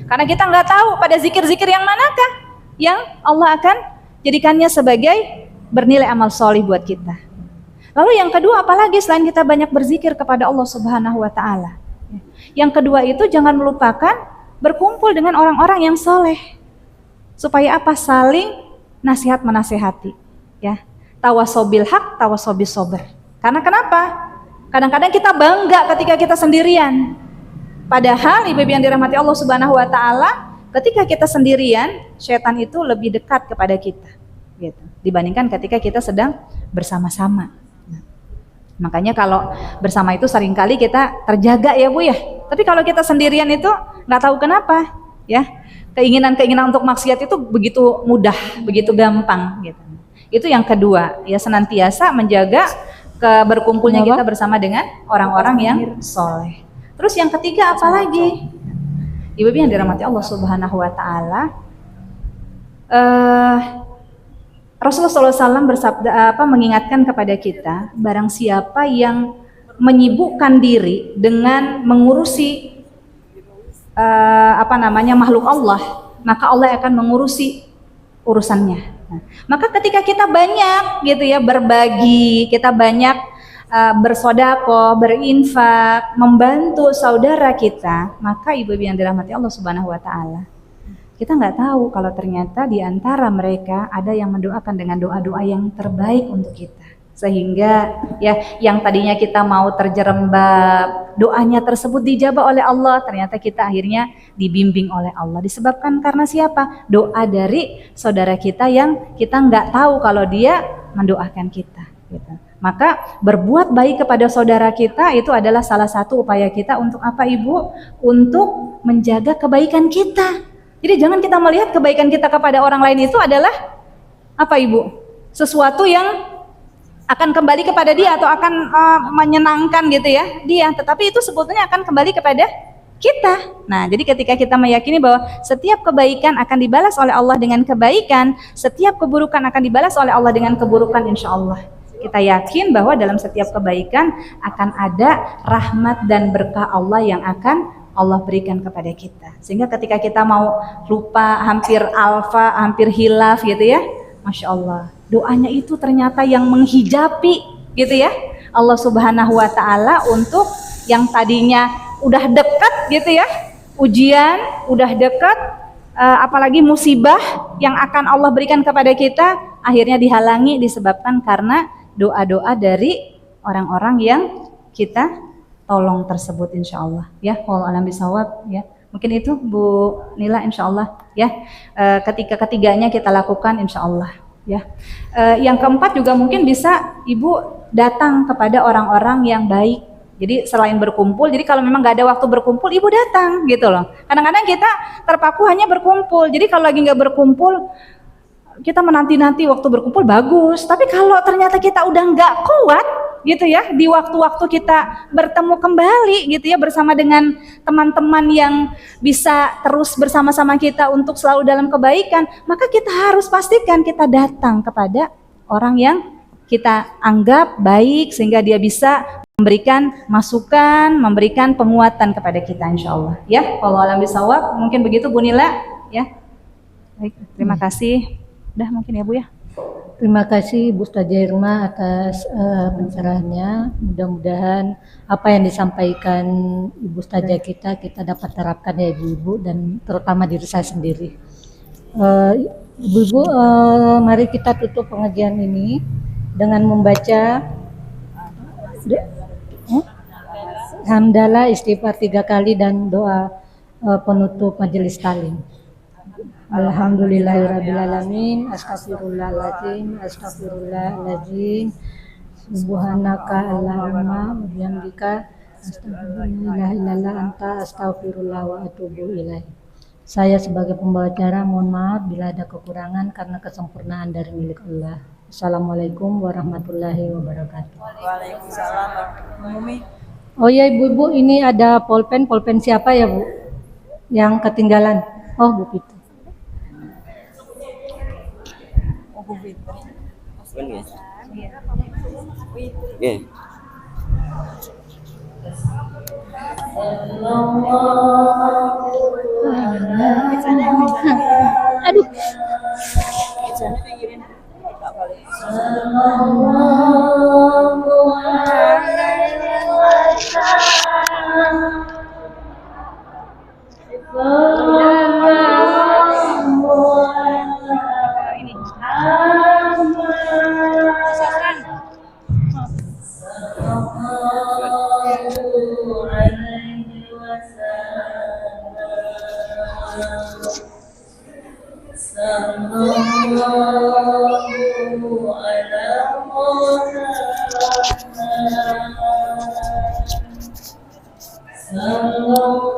Karena kita nggak tahu pada zikir-zikir yang manakah yang Allah akan jadikannya sebagai bernilai amal solih buat kita. Lalu yang kedua, apalagi selain kita banyak berzikir kepada Allah Subhanahu wa taala. Yang kedua itu jangan melupakan berkumpul dengan orang-orang yang soleh. Supaya apa? Saling nasihat menasehati. Ya, tawasobil haq, tawasobil sober. Karena kenapa? Kadang-kadang kita bangga ketika kita sendirian. Padahal ibu yang dirahmati Allah Subhanahu wa taala, ketika kita sendirian, setan itu lebih dekat kepada kita gitu, dibandingkan ketika kita sedang bersama-sama. Makanya kalau bersama itu seringkali kita terjaga ya Bu ya. Tapi kalau kita sendirian itu nggak tahu kenapa ya, keinginan-keinginan untuk maksiat itu begitu mudah, begitu gampang gitu. Itu yang kedua ya, senantiasa menjaga berkumpulnya kita bersama dengan orang-orang yang soleh. Terus yang ketiga apalagi? Ibu yang dirahmati Allah Subhanahu wa taala, Rasulullah SAW bersabda mengingatkan kepada kita, barang siapa yang menyibukkan diri dengan mengurusi makhluk Allah, maka Allah akan mengurusi urusannya. Nah, maka ketika kita banyak gitu ya berbagi, kita banyak bersedekah, berinfak, membantu saudara kita, maka ibu yang dirahmati Allah Subhanahu wa taala, kita nggak tahu kalau ternyata di antara mereka ada yang mendoakan dengan doa-doa yang terbaik untuk kita. Sehingga ya yang tadinya kita mau terjerembab, doanya tersebut dijabah oleh Allah, ternyata kita akhirnya dibimbing oleh Allah. Disebabkan karena siapa? Doa dari saudara kita yang kita nggak tahu kalau dia mendoakan kita gitu. Maka berbuat baik kepada saudara kita itu adalah salah satu upaya kita untuk apa Ibu? Untuk menjaga kebaikan kita. Jadi jangan kita melihat kebaikan kita kepada orang lain itu adalah apa Ibu? Sesuatu yang akan kembali kepada dia atau akan menyenangkan gitu ya dia, tetapi itu sebetulnya akan kembali kepada kita. Nah, jadi ketika kita meyakini bahwa setiap kebaikan akan dibalas oleh Allah dengan kebaikan, setiap keburukan akan dibalas oleh Allah dengan keburukan, insya Allah kita yakin bahwa dalam setiap kebaikan akan ada rahmat dan berkah Allah yang akan Allah berikan kepada kita. Sehingga ketika kita mau lupa, hampir alfa, hampir hilaf gitu ya, Masya Allah, doanya itu ternyata yang menghijabi gitu ya Allah Subhanahu wa taala untuk yang tadinya udah dekat gitu ya, ujian udah dekat, apalagi musibah yang akan Allah berikan kepada kita akhirnya dihalangi disebabkan karena doa-doa dari orang-orang yang kita tolong tersebut, insya Allah ya. Wallahu a'lam bishawab ya. Mungkin itu Bu Nila, insya Allah ya. Ketiganya kita lakukan insya Allah ya. Yang keempat juga mungkin bisa Ibu datang kepada orang-orang yang baik. Jadi selain berkumpul, jadi kalau memang nggak ada waktu berkumpul, Ibu datang gitu loh. Kadang-kadang kita terpaku hanya berkumpul. Jadi kalau lagi nggak berkumpul, kita menanti-nanti waktu berkumpul bagus. Tapi kalau ternyata kita udah nggak kuat gitu ya, di waktu-waktu kita bertemu kembali gitu ya bersama dengan teman-teman yang bisa terus bersama-sama kita untuk selalu dalam kebaikan, maka kita harus pastikan kita datang kepada orang yang kita anggap baik sehingga dia bisa memberikan masukan, memberikan penguatan kepada kita insya Allah ya. Wallahu a'lam bishawab. Mungkin begitu Bu Nila ya. Baik, terima kasih. Udah mungkin ya Bu ya. Terima kasih Bu Ustazah Irma atas pencerahannya. Mudah-mudahan apa yang disampaikan Ibu Ustazah kita dapat terapkan ya Ibu-Ibu dan terutama diri saya sendiri. Ibu-Ibu, mari kita tutup pengajian ini dengan membaca hamdalah istighfar 3 kali dan doa penutup majelis taklim. Alhamdulillahirrabbilalamin, astagfirullahaladzim, astagfirullahaladzim, subhanaka Allahumma wa bihamdika, astagfirullahaladzim, anta astagfirullah wa atubu ilaih. Saya sebagai pembawa acara mohon maaf bila ada kekurangan karena kesempurnaan dari milik Allah. Assalamualaikum warahmatullahi wabarakatuh. Waalaikumsalam warahmatullahi wabarakatuh. Oh ya Ibu-Ibu, ini ada pulpen siapa ya Bu? Yang ketinggalan. Oh Bu Fitri. Oke. Aduh. Sallallahu